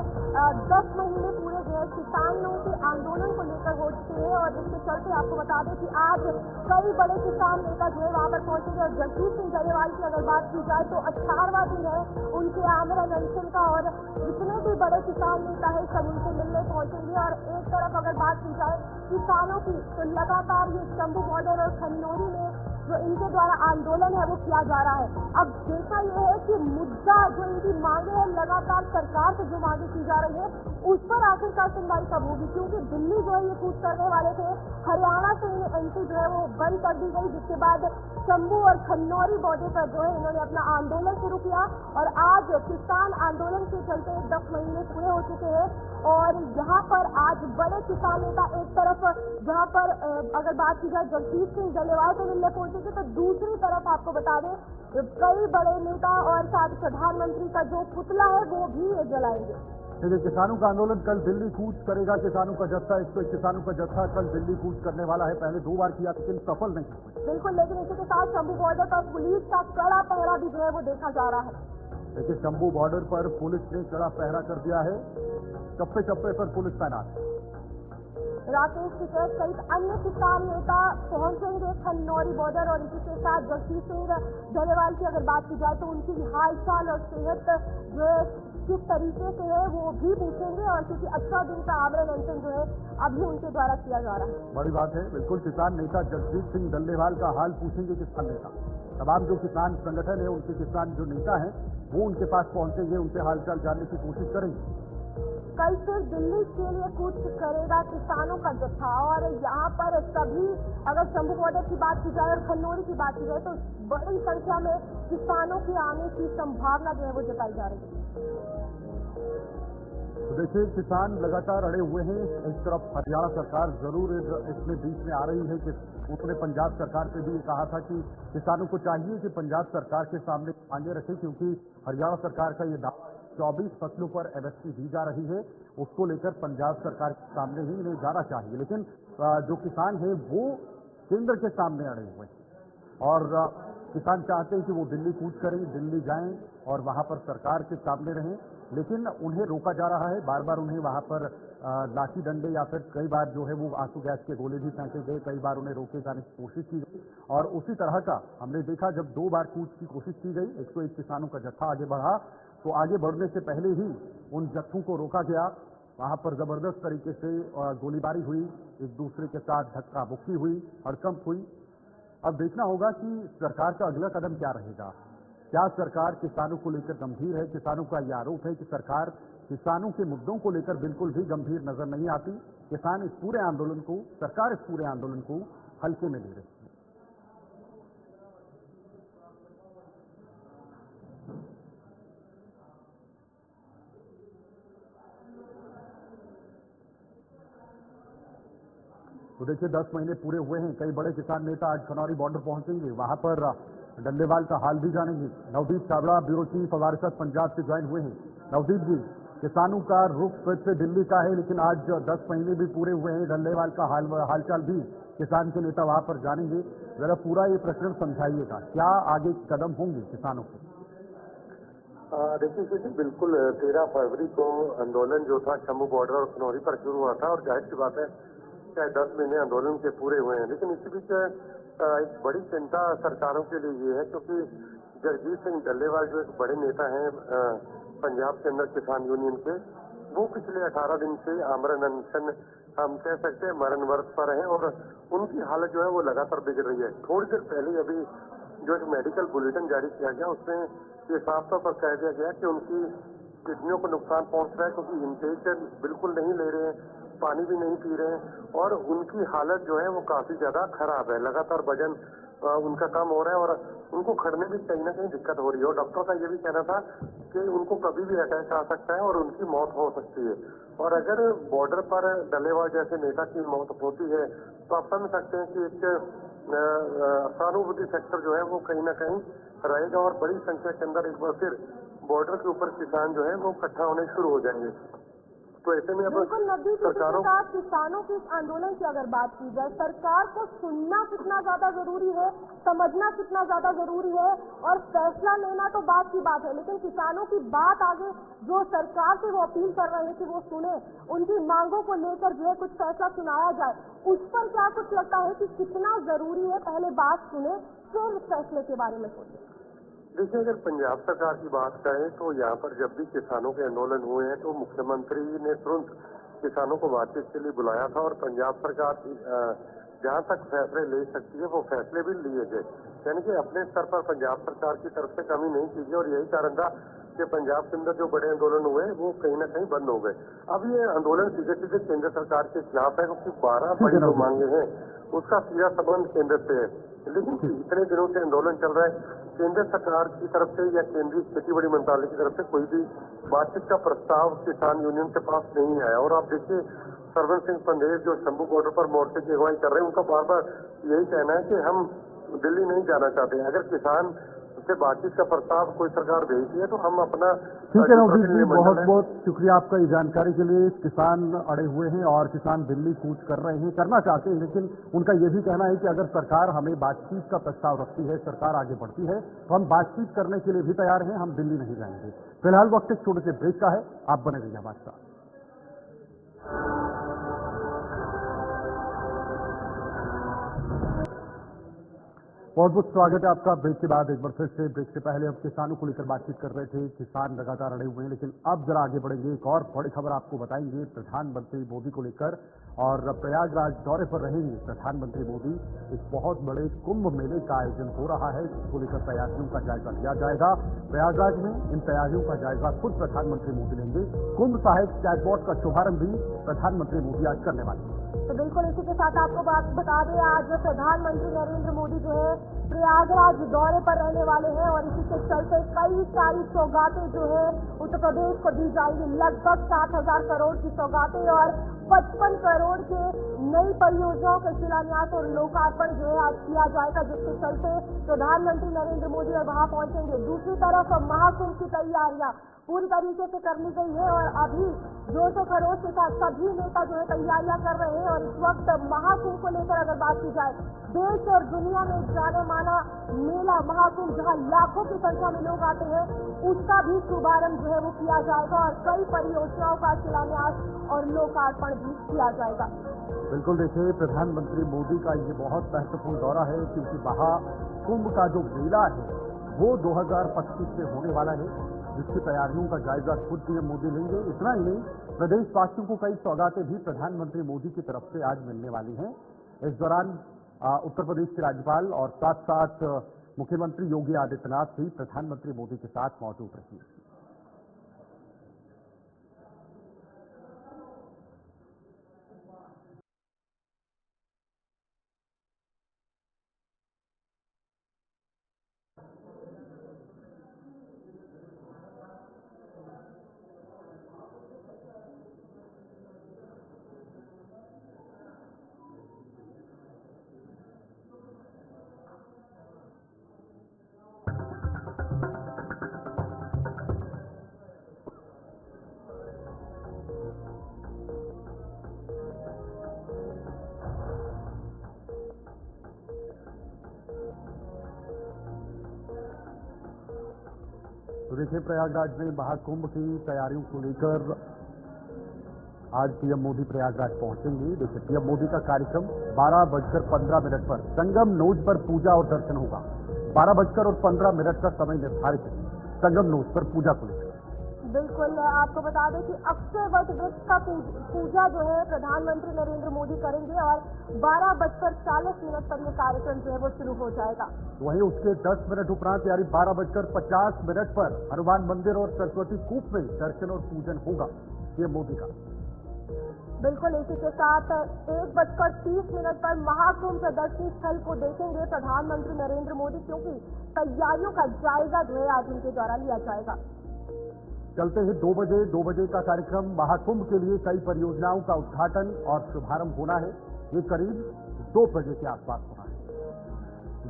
10 महीने पूरे जो है किसानों के आंदोलन को लेकर हो चुके हैं और जिसके चलते आपको बता दें कि आज कई बड़े किसान नेता जो है वहां पर पहुंचेंगे। और जगजीत सिंह डल्लेवाल की अगर बात की जाए तो 18वां दिन है उनके आमरण अनशन का और जितने भी बड़े किसान नेता है सब उनसे मिलने पहुंचेंगे। और एक तरफ अगर बात की जाए किसानों की, तो लगातार ये शंभू बॉर्डर और खनौरी में जो इनके द्वारा आंदोलन है वो किया जा रहा है। अब देखा यह है कि मुद्दा जो इनकी मांगे है, लगातार सरकार से जो मांगे की जा रही है उस पर आखिरकार सुनवाई कब होगी, क्योंकि दिल्ली जो है ये कूच करने वाले थे। हरियाणा से एंट्री जो है वो बंद कर दी गई, जिसके बाद शंभू और खनौरी बॉर्डर पर जो है इन्होंने अपना आंदोलन शुरू किया। और आज किसान आंदोलन के चलते 10 महीने पूरे हो चुके हैं और यहाँ पर आज बड़े किसान नेता एक तरफ जहाँ पर अगर बात की जाए जगजीत सिंह डल्लेवाल से मिलने पहुंचेंगे, तो दूसरी तरफ आपको बता दें कई बड़े नेता और साथ प्रधानमंत्री का जो पुतला है वो भी जलाएंगे। देखिए, किसानों का आंदोलन कल दिल्ली कूच करेगा। किसानों का जत्था, किसानों का जत्था कल दिल्ली कूच करने वाला है। पहले 2 बार किया लेकिन सफल नहीं हुआ। बिल्कुल, लेकिन इसी के साथ शंभू बॉर्डर पर पुलिस का कड़ा पहरा भी जो है वो देखा जा रहा है। देखिए, शंभू बॉर्डर पर पुलिस ने कड़ा पहरा कर दिया है। चप्पे चप्पे पर पुलिस तैनात है। राकेश टिकैत सहित अन्य किसान नेता पहुंचेंगे खनौरी बॉर्डर। और इसी के साथ जगजीत सिंह डल्लेवाल की अगर बात की जाए तो उनकी हालचाल और सेहत जो है किस तरीके से है वो भी पूछेंगे। और क्योंकि 18 दिन का आमरण अनशन जो है अभी उनके द्वारा किया जा रहा है। बड़ी बात है, बिल्कुल किसान नेता जगजीत सिंह डल्लेवाल का हाल पूछेंगे किसान नेता। तमाम जो किसान संगठन है, उनके किसान जो नेता हैं वो उनके पास पहुंचेंगे, उनसे हालचाल जानने की कोशिश करेंगे। कल फिर दिल्ली के लिए कूच करेगा किसानों का जत्था। और यहाँ पर सभी अगर शंभू बॉर्डर की बात की जाए और खनौरी की बात की जाए तो बड़ी संख्या में किसानों के आने की संभावना जो है वो जताई जा रही है। तो देखिए, किसान लगातार अड़े हुए हैं। इस तरफ हरियाणा सरकार जरूर इसमें बीच में आ रही है कि उसने पंजाब सरकार से भी कहा था कि किसानों को चाहिए कि पंजाब सरकार के सामने मांगे रखें, क्योंकि हरियाणा सरकार का ये दावा 24 फसलों पर एमएसपी दी जा रही है, उसको लेकर पंजाब सरकार के सामने ही इन्हें जाना चाहिए। लेकिन जो किसान हैं वो केंद्र के सामने अड़े हुए हैं और किसान चाहते हैं कि वो दिल्ली कूच करें, दिल्ली जाएं और वहां पर सरकार के सामने रहें, लेकिन उन्हें रोका जा रहा है। बार बार उन्हें वहां पर लाठी डंडे या फिर कई बार जो है वो आंसू गैस के गोले भी फेंके गए, कई बार उन्हें रोके जाने की कोशिश की गई। और उसी तरह का हमने देखा, जब 2 बार कूच की कोशिश की गई, 101 किसानों का जत्था आगे बढ़ा तो आगे बढ़ने से पहले ही उन जत्थों को रोका गया। वहां पर जबरदस्त तरीके से गोलीबारी हुई, एक दूसरे के साथ धक्का मुक्की हुई, हड़कंप हुई। अब देखना होगा कि सरकार का अगला कदम क्या रहेगा। क्या सरकार किसानों को लेकर गंभीर है? किसानों का यह आरोप है कि सरकार किसानों के मुद्दों को लेकर बिल्कुल भी गंभीर नजर नहीं आती। किसान इस पूरे आंदोलन को, सरकार इस पूरे आंदोलन को हल्के में ले रही है। तो देखिए, 10 महीने पूरे हुए हैं। कई बड़े किसान नेता आज खनौरी बॉर्डर पहुंचेंगे, वहां पर डल्लेवाल का हाल भी जानेंगे। नवदीप चावड़ा ब्यूरो चीफ वारिसत पंजाब से ज्वाइन हुए हैं। नवदीप जी, किसानों का रुख फिर से दिल्ली का है, लेकिन आज 10 महीने भी पूरे हुए हैं। डल्लेवाल का हालचाल भी किसान के नेता वहां पर जानेंगे। जरा पूरा ये प्रकरण समझाइएगा, क्या आगे कदम होंगे किसानों के? देखिए जी, बिल्कुल 13 फरवरी को आंदोलन जो था शंभू बॉर्डर और खनौरी पर शुरू हुआ था और जाहिर सी बात है चाहे 10 महीने आंदोलन के पूरे हुए हैं, लेकिन इसी बीच एक बड़ी चिंता सरकारों के लिए ये है क्योंकि जगजीत सिंह डल्लेवाल जो एक बड़े नेता हैं पंजाब के अंदर किसान यूनियन के, वो पिछले 18 दिन से आमरण अनशन हम कह सकते हैं मरण वर्ष पर हैं और उनकी हालत जो है वो लगातार बिगड़ रही है। थोड़ी देर पहले अभी जो एक मेडिकल बुलेटिन जारी किया गया उसमें ये साफ तौर पर कह दिया गया कि उनकी किडनियों को नुकसान पहुंच रहा है क्योंकि इनटेक बिल्कुल नहीं ले रहे हैं, पानी भी नहीं पी रहे हैं और उनकी हालत जो है वो काफी ज्यादा खराब है। लगातार वजन उनका कम हो रहा है और उनको खड़ने में कहीं ना कहीं दिक्कत हो रही है और डॉक्टर का ये भी कहना था कि उनको कभी भी अटैक आ सकता है और उनकी मौत हो सकती है। और अगर बॉर्डर पर डल्लेवाल जैसे नेता की मौत होती है तो आप समझ सकते हैं कि एक सहानुभूति सेक्टर जो है वो कहीं ना कहीं रहेगा और बड़ी संख्या के अंदर एक बार फिर बॉर्डर के ऊपर किसान जो है वो इकट्ठा होने शुरू हो जाएंगे। तो ऐसे में अब बिल्कुल नब्बी सरकारों के साथ किसानों के इस आंदोलन की अगर बात की जाए, सरकार को सुनना कितना ज्यादा जरूरी है, समझना कितना ज्यादा जरूरी है और फैसला लेना तो बात की बात है, लेकिन किसानों की बात आगे जो सरकार से वो अपील कर रहे हैं कि वो सुने, उनकी मांगों को लेकर जो है कुछ फैसला सुनाया जाए, उस पर क्या कुछ लगता है कि कितना जरूरी है पहले बात सुने फिर फैसले के बारे में सोचे? देखिए, अगर पंजाब सरकार की बात करें तो यहाँ पर जब भी किसानों के आंदोलन हुए हैं तो मुख्यमंत्री ने तुरंत किसानों को बातचीत के लिए बुलाया था और पंजाब सरकार जहाँ तक फैसले ले सकती है वो फैसले भी लिए गए, यानी कि अपने स्तर पर पंजाब सरकार की तरफ से कमी नहीं की गई और यही कारण था कि पंजाब के अंदर जो बड़े आंदोलन हुए वो कहीं ना कहीं बंद हो गए। अब ये आंदोलन सीधे सीधे केंद्र सरकार के खिलाफ है क्योंकि 12 बड़ी जो मांगे हैं उसका सीधा संबंध केंद्र से है, लेकिन इतने दिनों से आंदोलन चल रहा है, केंद्र सरकार की तरफ से या केंद्रीय खेती बड़ी मंत्रालय की तरफ से कोई भी बातचीत का प्रस्ताव किसान यूनियन के पास नहीं आया। और आप देखिए सरवन सिंह पंधेर जो शंभू बॉर्डर पर मोर्चे की अगुवाई कर रहे हैं उनका बार बार यही कहना है कि हम दिल्ली नहीं जाना चाहते। अगर किसान से बातचीत का प्रस्ताव कोई सरकार भेजती है तो हम अपना ठीक है नवजीत जी, बहुत बहुत शुक्रिया आपका इस जानकारी के लिए। किसान अड़े हुए हैं और किसान दिल्ली कूच कर रहे हैं, करना चाहते हैं, लेकिन उनका ये भी कहना है कि अगर सरकार हमें बातचीत का प्रस्ताव रखती है, सरकार आगे बढ़ती है तो हम बातचीत करने के लिए भी तैयार हैं, हम दिल्ली नहीं जाएंगे। फिलहाल वक्त एक छोटे से ब्रेक का है, आप बने रहिए हमारे साथ। बहुत बहुत स्वागत है आपका ब्रेक के बाद एक बार फिर से। ब्रेक से पहले हम किसानों को लेकर बातचीत कर रहे थे, किसान लगातार अड़े हुए हैं, लेकिन अब जरा आगे बढ़ेंगे। एक और बड़ी खबर आपको बताएंगे प्रधानमंत्री मोदी को लेकर, और प्रयागराज दौरे पर रहेंगे प्रधानमंत्री मोदी। एक बहुत बड़े कुंभ मेले का आयोजन हो रहा है, जिसको लेकर तैयारियों का जायजा लिया जाएगा प्रयागराज में। इन तैयारियों का जायजा खुद प्रधानमंत्री मोदी लेंगे। कुंभ साहिब चैटबॉट का शुभारंभ भी प्रधानमंत्री मोदी आज करने वाले हैं। तो बिल्कुल इसी के साथ आपको बात बता दें, आज प्रधानमंत्री नरेंद्र मोदी जो है प्रयागराज दौरे पर रहने वाले हैं और इसी के चलते कई सारी सौगातें जो है उत्तर प्रदेश को दी जाएंगी। लगभग 7,000 करोड़ की सौगातें और 55 करोड़ के नई परियोजनाओं का शिलान्यास और लोकार्पण जो है आज किया जाएगा, जिसके चलते प्रधानमंत्री नरेंद्र मोदी अब वहां पहुंचेंगे। दूसरी तरफ महाकुंभ की तैयारियां पूरी तरीके से कर ली गई है और अभी जोश और खरोश के साथ सभी नेता जो है तैयारियां कर रहे हैं। और इस वक्त महाकुंभ को लेकर अगर बात की जाए, देश और दुनिया में जाने माना मेला महाकुंभ जहां लाखों की संख्या में लोग आते हैं, उसका भी शुभारंभ जो है वो किया जाएगा और कई परियोजनाओं का शिलान्यास और लोकार्पण भी किया जाएगा। बिल्कुल देखिए, प्रधानमंत्री मोदी का ये बहुत महत्वपूर्ण दौरा है क्योंकि महाकुंभ का जो मेला है वो 2025 से होने वाला है, जिसकी तैयारियों का जायजा खुद पीएम मोदी लेंगे। इतना ही नहीं, प्रदेशवासियों को कई सौगातें भी प्रधानमंत्री मोदी की तरफ से आज मिलने वाली हैं। इस दौरान उत्तर प्रदेश के राज्यपाल और साथ साथ मुख्यमंत्री योगी आदित्यनाथ भी प्रधानमंत्री मोदी के साथ मौजूद रहेंगे। तो देखिए, प्रयागराज में महाकुंभ की तैयारियों को लेकर आज पीएम मोदी प्रयागराज पहुंचेंगे। देखिए, पीएम मोदी का कार्यक्रम 12:15 पर संगम नोज पर पूजा और दर्शन होगा। 12:15 का समय निर्धारित है संगम नोज पर पूजा को लेकर। बिल्कुल, आपको बता दें कि अक्षय वट वृक्ष का पूजा जो है प्रधानमंत्री नरेंद्र मोदी करेंगे और 12:40 पर ये कार्यक्रम जो है वो शुरू हो जाएगा। वहीं उसके 10 मिनट उपरांत यानी 12:50 पर हनुमान मंदिर और सरस्वती कूप में दर्शन और पूजन होगा पीएम मोदी का। बिल्कुल, इसी के साथ 1:30 पर महाकुंभ प्रदर्शनी स्थल को देखेंगे प्रधानमंत्री नरेंद्र मोदी, क्योंकि तैयारियों का जायजा जो है आज उनके द्वारा लिया जाएगा। चलते ही 2 बजे का कार्यक्रम महाकुंभ के लिए कई परियोजनाओं का उद्घाटन और शुभारंभ होना है। ये करीब 2 बजे के आसपास होना है।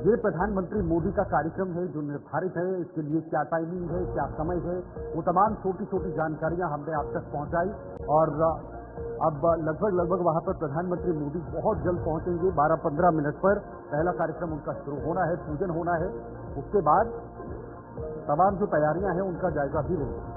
ये प्रधानमंत्री मोदी का कार्यक्रम है जो निर्धारित है। इसके लिए क्या टाइमिंग है, क्या समय है, वो तमाम छोटी छोटी जानकारियां हमने आप तक पहुंचाई और अब लगभग वहां पर प्रधानमंत्री मोदी बहुत जल्द पहुंचेंगे। 12:15 पर पहला कार्यक्रम उनका शुरू होना है, पूजन होना है। उसके बाद तमाम जो तैयारियां हैं उनका जायजा भी लेंगे।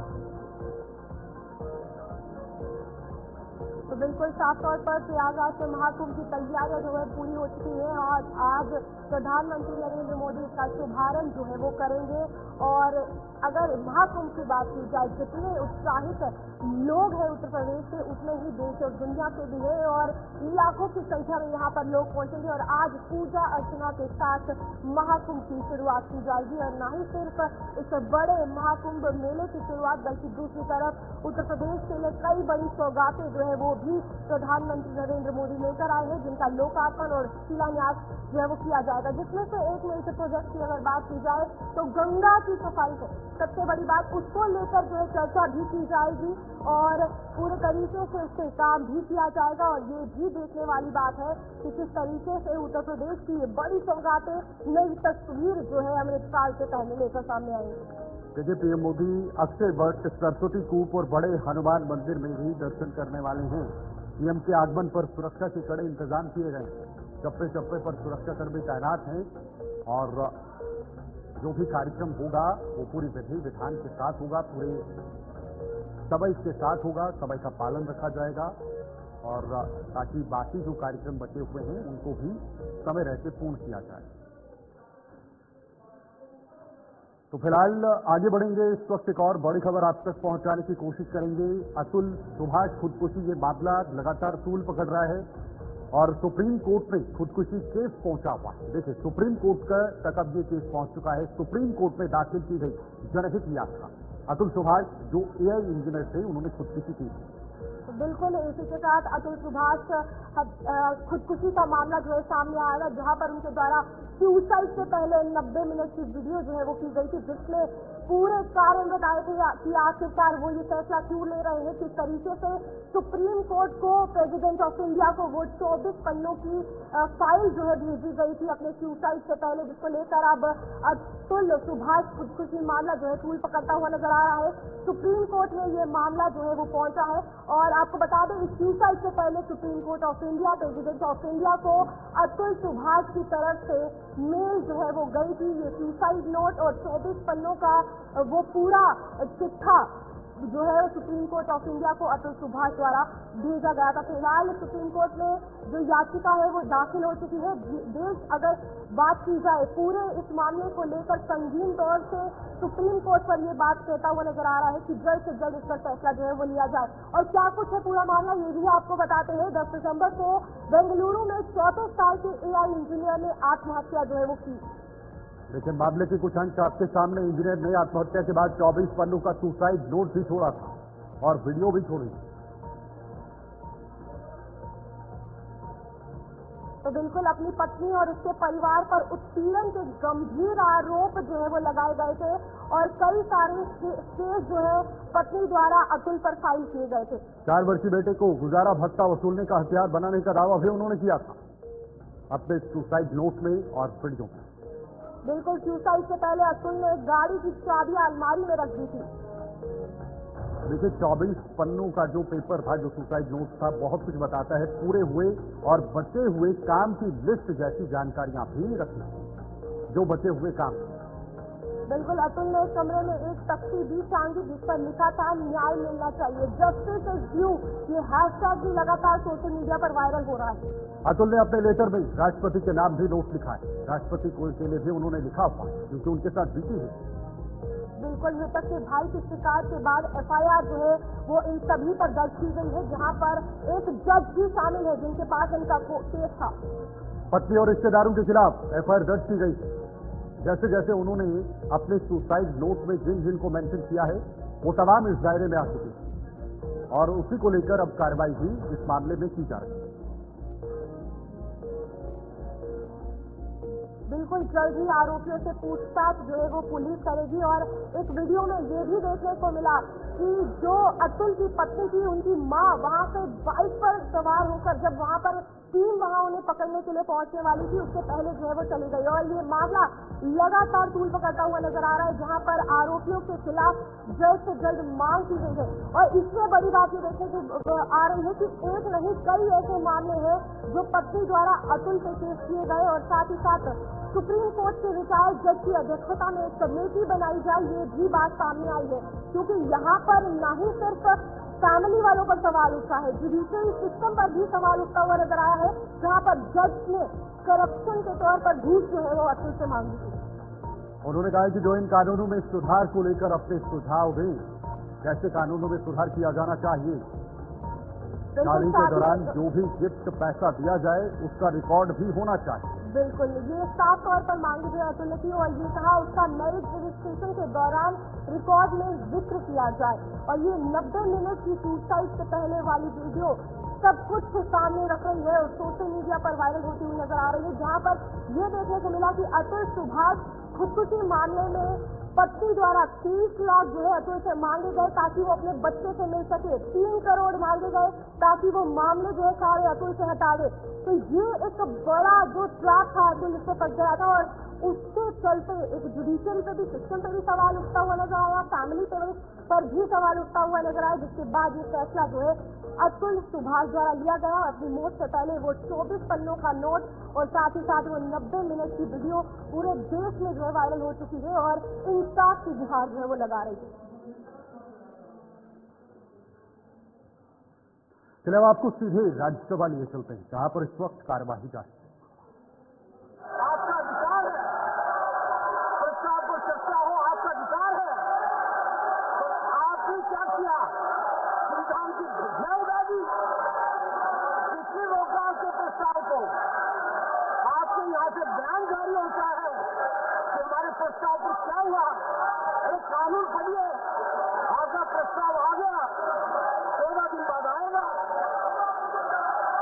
तो बिल्कुल साफ तौर पर प्रयागराज में महाकुंभ की तैयारियां जो है पूरी हो चुकी है और आज प्रधानमंत्री नरेंद्र मोदी इसका शुभारंभ जो है वो करेंगे। और अगर महाकुंभ की बात की जाए, जितने उत्साहित लोग हैं उत्तर प्रदेश से, उतने ही देश और दुनिया के भी हैं और लाखों की संख्या में यहाँ पर लोग पहुंचेंगे और आज पूजा अर्चना के साथ महाकुंभ की शुरुआत की जाएगी। और न ही सिर्फ इस बड़े महाकुंभ मेले की शुरुआत, बल्कि दूसरी तरफ उत्तर प्रदेश के लिए कई बड़ी सौगातें जो है वो भी प्रधानमंत्री नरेंद्र मोदी लेकर आए हैं, जिनका लोकार्पण और शिलान्यास जो है वो किया जाएगा। जिसमें से एक मेजर प्रोजेक्ट की अगर बात की जाए तो गंगा की सफाई है सबसे बड़ी बात, उसको लेकर जो है चर्चा भी की जाएगी और पूरे तरीके से उससे काम भी किया जाएगा। और ये भी देखने वाली बात है कि किस तरीके से उत्तर प्रदेश की ये बड़ी सौगातें, नई तस्वीर जो है अमृत काल से पहले लेकर सामने आएंगी। देखिए, पीएम मोदी अक्षय वट, सरस्वती कूप और बड़े हनुमान मंदिर में भी दर्शन करने वाले हैं। पीएम के आगमन पर सुरक्षा के कड़े इंतजाम किए गए हैं। चप्पे चप्पे पर सुरक्षाकर्मी तैनात हैं और जो भी कार्यक्रम होगा वो पूरी विधि विधान के साथ होगा, पूरे समय के साथ होगा, समय का पालन रखा जाएगा और ताकि बाकी जो कार्यक्रम बचे हुए हैं उनको भी समय रहते पूर्ण किया जाए। तो फिलहाल आगे बढ़ेंगे। इस वक्त एक और बड़ी खबर आप तक पहुंचाने की कोशिश करेंगे। अतुल सुभाष खुदकुशी, ये मामला लगातार तूल पकड़ रहा है और सुप्रीम कोर्ट में खुदकुशी केस पहुंचा हुआ है। देखिए, सुप्रीम कोर्ट तक अब ये केस पहुंच चुका है। सुप्रीम कोर्ट में दाखिल की गई जनहित याचिका, अतुल सुभाष जो एआई इंजीनियर थे उन्होंने खुदकुशी की। बिल्कुल, इसी के साथ अतुल सुभाष खुदकुशी का मामला जो है सामने आएगा, जहां पर उनके द्वारा सुसाइड से पहले 90 मिनट की वीडियो जो है वो की गई थी, जिसमें पूरे कारण बताए थे कि आखिरकार वो ये फैसला क्यों ले रहे हैं, किस तरीके से सुप्रीम कोर्ट को प्रेसिडेंट ऑफ इंडिया को वो 24 पन्नों की फाइल जो है भेजी गई थी अपने सुसाइड से पहले, जिसको लेकर अब अतुल सुभाष खुदकुशी मामला जो है तूल पकड़ता हुआ नजर आ रहा है। सुप्रीम कोर्ट में ये मामला जो है वो पहुंचा है और आपको बता दें, इस सुसाइड से पहले supreme court of India, president of India को अतुल सुभाष की तरफ से मेल जो है वो गई थी। ये सुसाइड नोट और 24 पन्नों का वो पूरा चिट्ठा जो है सुप्रीम कोर्ट ऑफ इंडिया को अतुल सुभाष द्वारा भेजा गया था। फिलहाल सुप्रीम कोर्ट में जो याचिका है वो दाखिल हो चुकी है। देश अगर बात की जाए पूरे इस मामले को लेकर संगीन तौर से सुप्रीम कोर्ट पर ये बात कहता हुआ नजर आ रहा है कि जल्द से जल्द इस पर फैसला जो है वो लिया जाए। और क्या कुछ है पूरा मामला, ये भी आपको बताते हैं। 10 दिसंबर को बेंगलुरु में 34 साल के एआई इंजीनियर ने आत्महत्या जो है वो की। लेकिन मामले के कुछ अंश आपके सामने। इंजीनियर ने आत्महत्या के बाद 24 पन्नों का सुसाइड नोट भी छोड़ा था और वीडियो भी छोड़ी। तो बिल्कुल अपनी पत्नी और उसके परिवार पर उत्पीड़न के गंभीर आरोप जो है वो लगाए गए थे और कई सारे केस जो है पत्नी द्वारा अतुल पर फाइल किए गए थे। 4 वर्षीय बेटे को गुजारा भत्ता वसूलने का हथियार बनाने का दावा भी उन्होंने किया था अपने सुसाइड नोट में और वीडियो में। बिल्कुल, सुसाइड से पहले अतुल ने गाड़ी की चाबी अलमारी में रख दी थी। देखिए, 24 पन्नों का जो पेपर था, जो सुसाइड नोट था, बहुत कुछ बताता है। पूरे हुए और बचे हुए काम की लिस्ट जैसी जानकारियां भी रखना, जो बचे हुए काम। बिल्कुल, अतुल ने इस कमरे में एक तख्ती भी टांगी जिस पर लिखा था न्याय मिलना चाहिए, जस्टिस इज ड्यू। ये हैशटैग भी लगातार सोशल मीडिया पर वायरल हो रहा है। अतुल ने अपने लेटर में राष्ट्रपति के नाम भी नोट लिखा है। राष्ट्रपति को के लिए भी उन्होंने लिखा हुआ क्योंकि उनके साथ बीती है। बिल्कुल, मृतक के भाई की शिकायत के बाद एफआईआर जो है वो इन सभी पर दर्ज की गई है, जहां पर एक जज भी शामिल है जिनके पास इनका केस था। पत्नी और रिश्तेदारों के खिलाफ एफआईआर दर्ज की गई है। जैसे जैसे उन्होंने अपने सुसाइड नोट में जिन जिन को मेंशन किया है वो तमाम इस दायरे में आ चुके हैं और उसी को लेकर अब कार्रवाई भी इस मामले में की जा रही है। बिल्कुल, जल्द ही आरोपियों से पूछताछ जो है वो पुलिस करेगी। और एक वीडियो में ये भी देखने को मिला कि जो अतुल की पत्नी थी, उनकी मां वहां से बाइक पर सवार होकर जब वहां पर टीम वहां उन्हें पकड़ने के लिए पहुंचने वाली थी, उससे पहले जो है वो चली गई। और ये मामला लगातार तूल पकड़ता हुआ नजर आ रहा है, जहां पर आरोपियों के खिलाफ जल्द से जल्द मांग की गई है। और इससे बड़ी बात ये देखने को आ रही है कि एक नहीं कई ऐसे मामले हैं जो पत्नी द्वारा अतुल पे केस किए गए और साथ ही साथ सुप्रीम कोर्ट के रिटायर्ड जज की अध्यक्षता में एक कमेटी बनाई जाए, ये भी बात सामने आई है। क्योंकि यहाँ पर न ही सिर्फ फैमिली वालों पर सवाल उठा है, जुडिशियरी सिस्टम पर भी सवाल उठता हुआ नजर आया है, जहाँ पर जज ने करप्शन के तौर पर घूस जो है वो अतुल से मांगी थी। उन्होंने कहा कि जो इन कानूनों में सुधार को लेकर अपने सुझाव दें, कैसे कानूनों में सुधार किया जाना चाहिए। शादी के दौरान जो भी गिफ्ट पैसा दिया जाए उसका रिकॉर्ड भी होना चाहिए। बिल्कुल, ये साफ तौर पर मांगी गई अतुल ने की और ये कहा उसका मैरिज रजिस्ट्रेशन के दौरान रिकॉर्ड में जिक्र किया जाए। और ये 90 मिनट की सुसाइड से पहले वाली वीडियो सब कुछ सामने रख रही है और सोशल मीडिया पर वायरल होती हुई नजर आ रही है, जहाँ पर ये देखने को मिला कि अतुल सुभाष खुदकुशी मामले में पत्नी द्वारा 30 लाख जो है अतुल से मांगे गए ताकि वो अपने बच्चे से मिल सके, 3 करोड़ मांगे गए ताकि वो मामले जो है सारे अतुल से हटा दे। तो ये एक बड़ा जो ट्रैप था अतुल इससे फंस गया था और उसके चलते एक जुडिशियरी पे भी, सिस्टम पे भी सवाल उठता हुआ नजर आया, फैमिली पर भी सवाल उठता हुआ नजर आया, जिसके बाद ये फैसला जो है अतुल सुभाष द्वारा लिया गया। अपनी मौत से पहले वो 24 पन्नों का नोट और साथ ही साथ वो 90 मिनट की वीडियो पूरे देश में जो है वायरल हो चुकी है और इंसाफ की गुहार जो है वो लगा रही है। चलिए अब आपको सीधे राज्यसभा लिए चलते हैं, जहां पर इस वक्त कार्यवाही जारी है। आपका अधिकार है, प्रस्ताव पर चर्चा हो, आपका अधिकार है। तो आपने क्या किया? संविधान की धज्जियां उड़ा दी। किसने रोका आपके प्रस्ताव को? आपके यहाँ से बयान जारी होता है कि हमारे प्रस्ताव पर क्या हुआ। अरे कानून पढ़िए, आपका प्रस्ताव आ गया, 14 दिन बाद आएगा।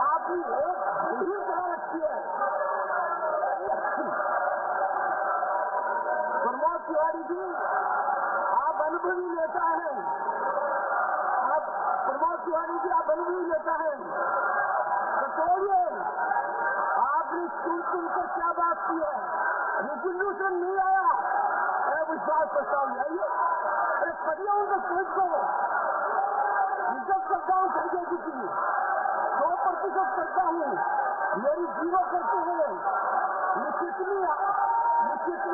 आपकी एक नहीं कह रखी है। प्रमोद तिवारी जी, आप अनुभवी नेता हैं। आप प्रमोद तिवारी जी, आप अनुभवी नेता हैं। बताइए, आपने चुन कर क्या बात की है? रेजोल्यूशन नहीं आया, विश्वास प्रस्ताव ले आइए। अरे पढ़िए उनके पेज को। इज्जत करता हूँ संजय जी की, 100% करता हूँ, मेरी 0 करते हुए निश्चितली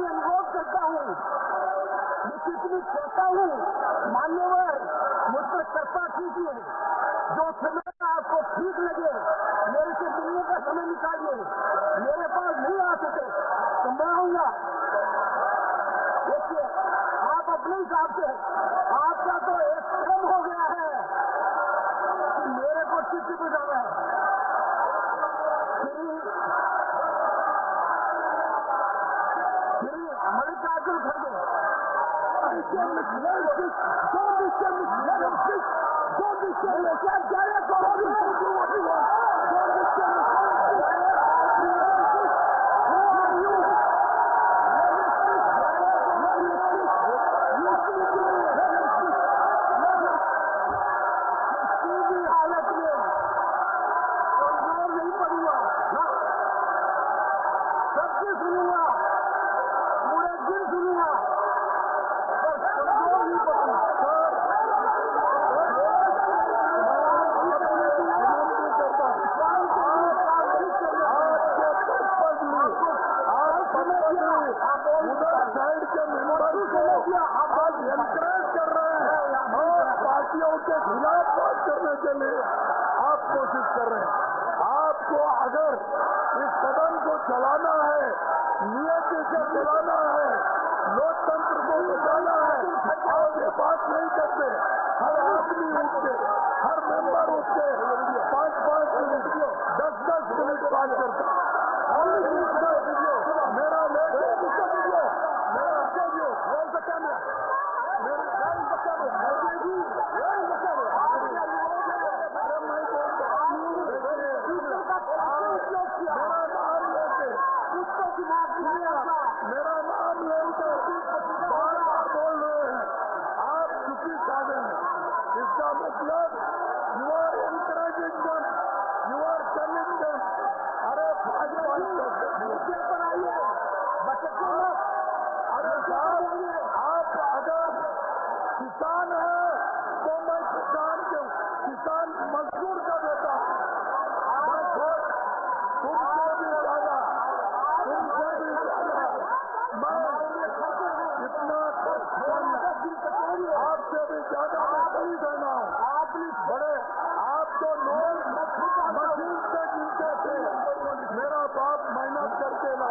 अनुरोध करता हूँ, निश्चितली कहता हूँ, मान्यवर मुझ पर चर्चा कीजिए, जो समय आपको ठीक लगे मेरे से मिलने का समय निकालिए। मेरे पास नहीं आ सके तो मैं आऊंगा। देखिए, आप अपने हिसाब से, आपका तो एक कदम हो गया है कि मेरे को चिट्ठी को जाना है। मल्लिकार्जुन खड़गे, के खिलाफ बात करने के लिए आप कोशिश कर रहे हैं। आपको अगर इस सदन को चलाना है, नियति से चलाना है, लोकतंत्र को बचाना है, आप ये बात नहीं करते। हर आदमी उठ के, हर मेंबर उठ के 5-5 मिनट, 10-10 मिनट बात करता है। मेरा मेरा नाम लेकर बार-बार बोल रहे हैं, आप चुप्पी साधे हैं। इसका मतलब you are encouraging them, you are telling them. अरे अरे साहब, आप अगर किसान है तो मैं किसान मजदूर का बेटा हूं। तुमसे भी ज्यादा मैं इतना आपसे भी ज्यादा मैं नहीं देना हूँ। बड़े आप तो नोट मशीन से गिनते थे, मेरा बाप मेहनत करके ला।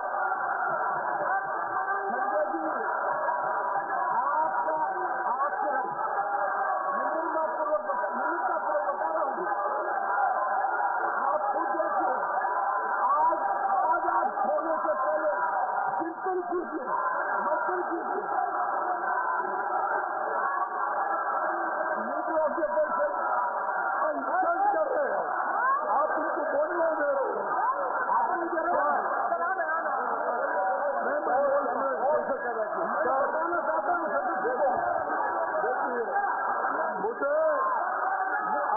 आप उनको बोलने दे रहे हो। देखिए, मुझे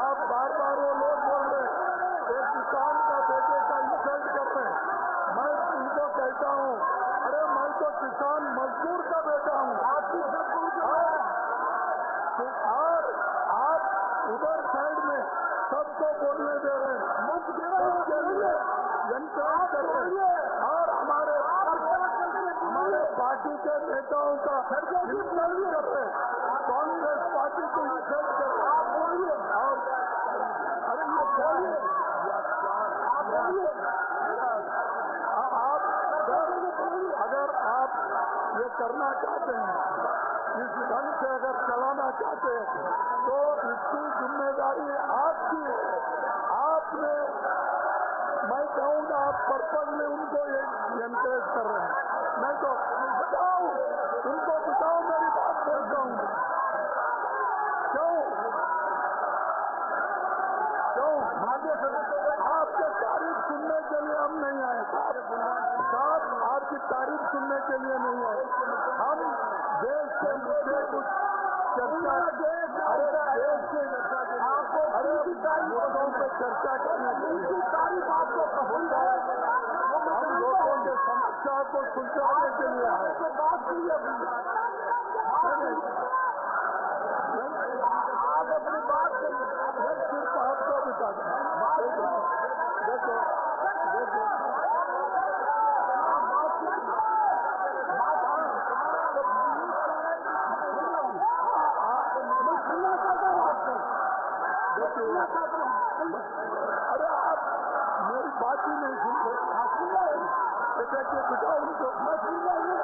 आप बार-बार वो लोग बोल रहे हैं, एक किसान का बेटे का इंसल्ट कर रहे हैं। मैं उनको कहता हूँ, अरे मैं तो किसान मजदूर का बेटा हूँ। और आप उधर साइड में सबको बोलने दे रहे हैं, सबके लिए एनकरेज कर रहे हैं। और हमारे पार्टी के नेताओं का इंसल्ट कर रहे हैं, कांग्रेस पार्टी को इंसल्ट कर रहे हैं। और अरे ये बोलिए, अगर आप ये करना चाहते हैं, इस ढंग से अगर चलाना चाहते हैं, तो इसकी जिम्मेदारी आपकी है। आपने, मैं कहूँगा, आप पर्पजली उनको एनकरेज कर रहे हैं। मैं तो बताओ, उनको बताओ, मेरी बात बोलता हूँ। क्यों आपके तारीफ सुनने के लिए हम नहीं आए साहब, आपकी तारीफ सुनने के लिए नहीं आए। हम देश के मुद्दे कुछ चर्चा, अरे देश के मुद्दों पर चर्चा करने के लिए आपको पसंद है। हम लोगों के समस्या को सुलझाने के लिए आए। आप अपनी बात सिर्फ आपको बता दें। देखो अरे आप मेरी बात ही नहीं सुनते। देखिए बिठाओ उनको, मैं सुन रहा हूँ।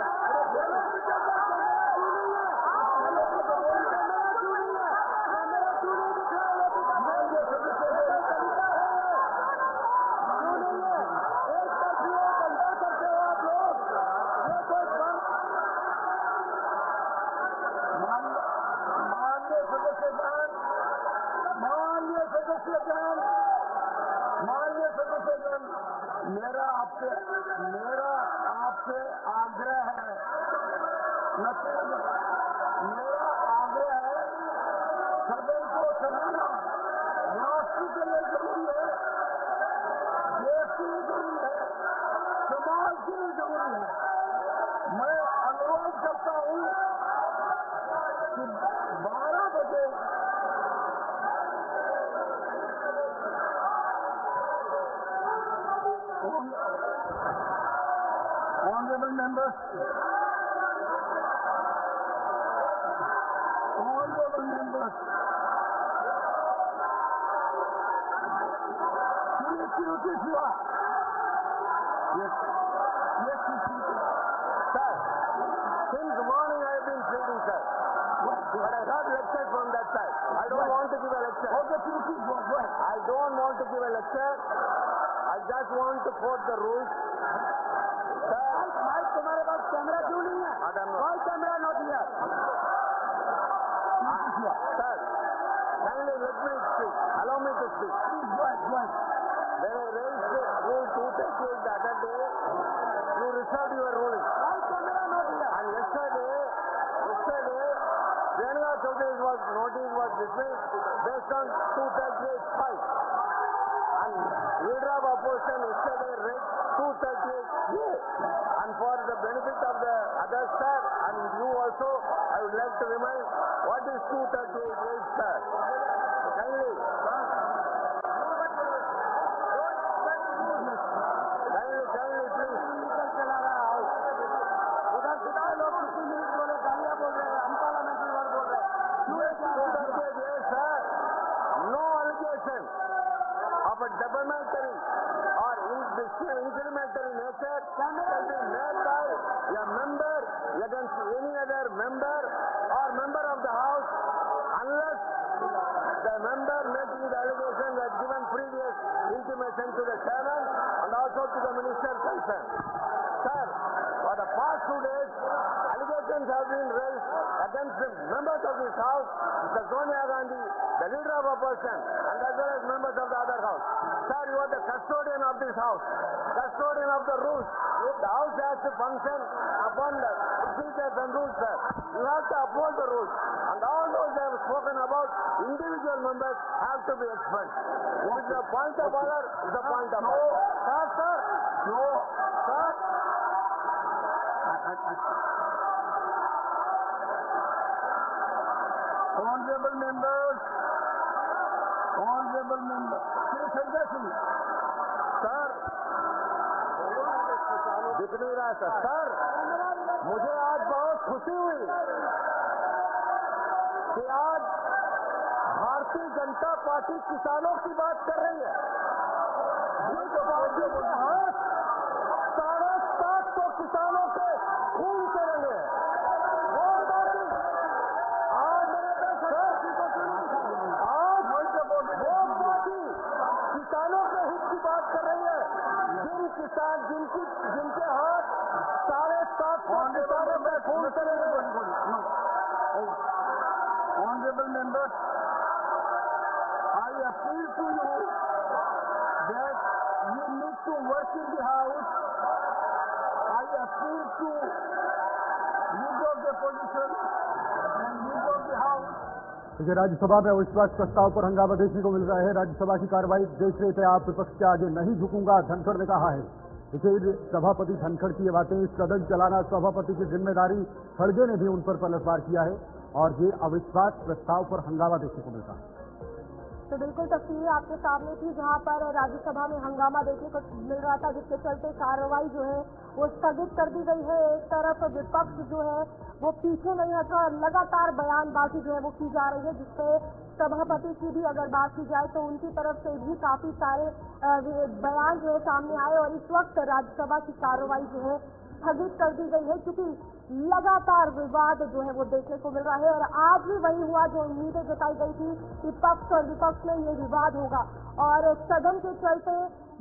माननीय सदस्यगण, मेरा आपसे आग्रह है, मेरा आग्रह है, सदन को चलाना राष्ट्र के लिए जरूरी है, देश के लिए जरूरी है, समाज के लिए जरूरी है। मैं अनुरोध करता हूँ कि 12 बजे Honorable members, Sir, since morning I have been pleading, sir. But I heard lectures from that side. I don't want to give a lecture. I don't want to give a lecture. I just want to quote the rules. Sir, तुम्हारे पास camera क्यों नहीं है? Why camera not here? Sir, kindly let me speak. Allow me to speak. When I raised the rule 238 the other day, you reserved your ruling. And yesterday, Renu Chaudhary's notice was dismissed based on 238(5). And leader of opposition yesterday read 238(a). And for the benefit of the others, sir, and you also, I would like to remind what is 238(8), sir. Kindly. Kindly, please. उधर कितने लोग किसी minute बोले गालियां बोल रहे हैं, unparliamentary word बोल रहे हैं। Sir, no allegation of a defamatory or incriminatory nature can be made by a member against any other member or member of the House unless the member making the allegation has given previous intimation to the chairman and also to the minister concerned. Sir, for the past 2 days, allegations have been raised against the members of this House, Mr. Sonia Gandhi, the leader of opposition, and as well as members of the other House. Sir, you are the custodian of this House, custodian of the rules. The House has to function upon the procedures and rules, sir. You have to uphold the rules. And all those I have spoken about, individual members have to be expunged. If it's a point of order, it's a point of order. Sir. No. Sir. Honorable members. Sir. दिख नहीं रहा sir, मुझे आज बहुत खुशी हुई कि आज भारतीय जनता पार्टी किसानों की बात कर रही है। जिस पार्टी के हाथ 750 किसानों के खून के रंगे हैं, वो पार्टी आज वो पार्टी किसानों के हित की बात कर रही है। जिनके हाथ 750 किसानों के खून के रंगे हैं। Honorable members, I appeal to you that you need to work in the House. I appeal to leader of the opposition and leader of the House. देखिए, राज्यसभा में अविश्वास प्रस्ताव पर हंगामा देखने को मिल रहा है। राज्यसभा की कार्रवाई देख रहे थे आप, विपक्ष के आगे नहीं झुकूंगा, धनखड़ ने कहा है। देखिए, सभापति धनखड़ की ये बातें, सदन चलाना सभापति की जिम्मेदारी, खड़गे ने भी उन पर पलटवार किया है और ये अविश्वास प्रस्ताव पर हंगामा देखने को मिलता है। तो बिल्कुल तस्वीर आपके सामने थी, जहां पर राज्यसभा में हंगामा देखने को मिल रहा था, जिसके चलते कार्रवाई जो है वो स्थगित कर दी गई है। एक तरफ विपक्ष जो है वो पीछे नहीं हटा, लगातार बयानबाजी जो है वो की जा रही है, जिससे सभापति की भी अगर बात की जाए तो उनकी तरफ से भी काफी सारे बयान जो है सामने आए और इस वक्त राज्यसभा की कार्रवाई जो है स्थगित कर दी गई है, क्योंकि लगातार विवाद जो है वो देखने को मिल रहा है। और आज भी वही हुआ जो उम्मीदें जताई गई थी कि पक्ष और विपक्ष में ये विवाद होगा और सदन के चलते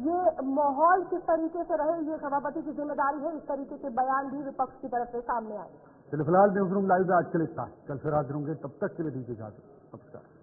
ये माहौल किस तरीके से रहे, ये सभापति की जिम्मेदारी है। इस तरीके के बयान भी विपक्ष की तरफ से सामने आए। चलिए, फिलहाल न्यूज रूम लाइव में आज के लिए था, कल फिर हाजिर होंगे, तब तक के लिए दीजिए इजाजत। नमस्कार।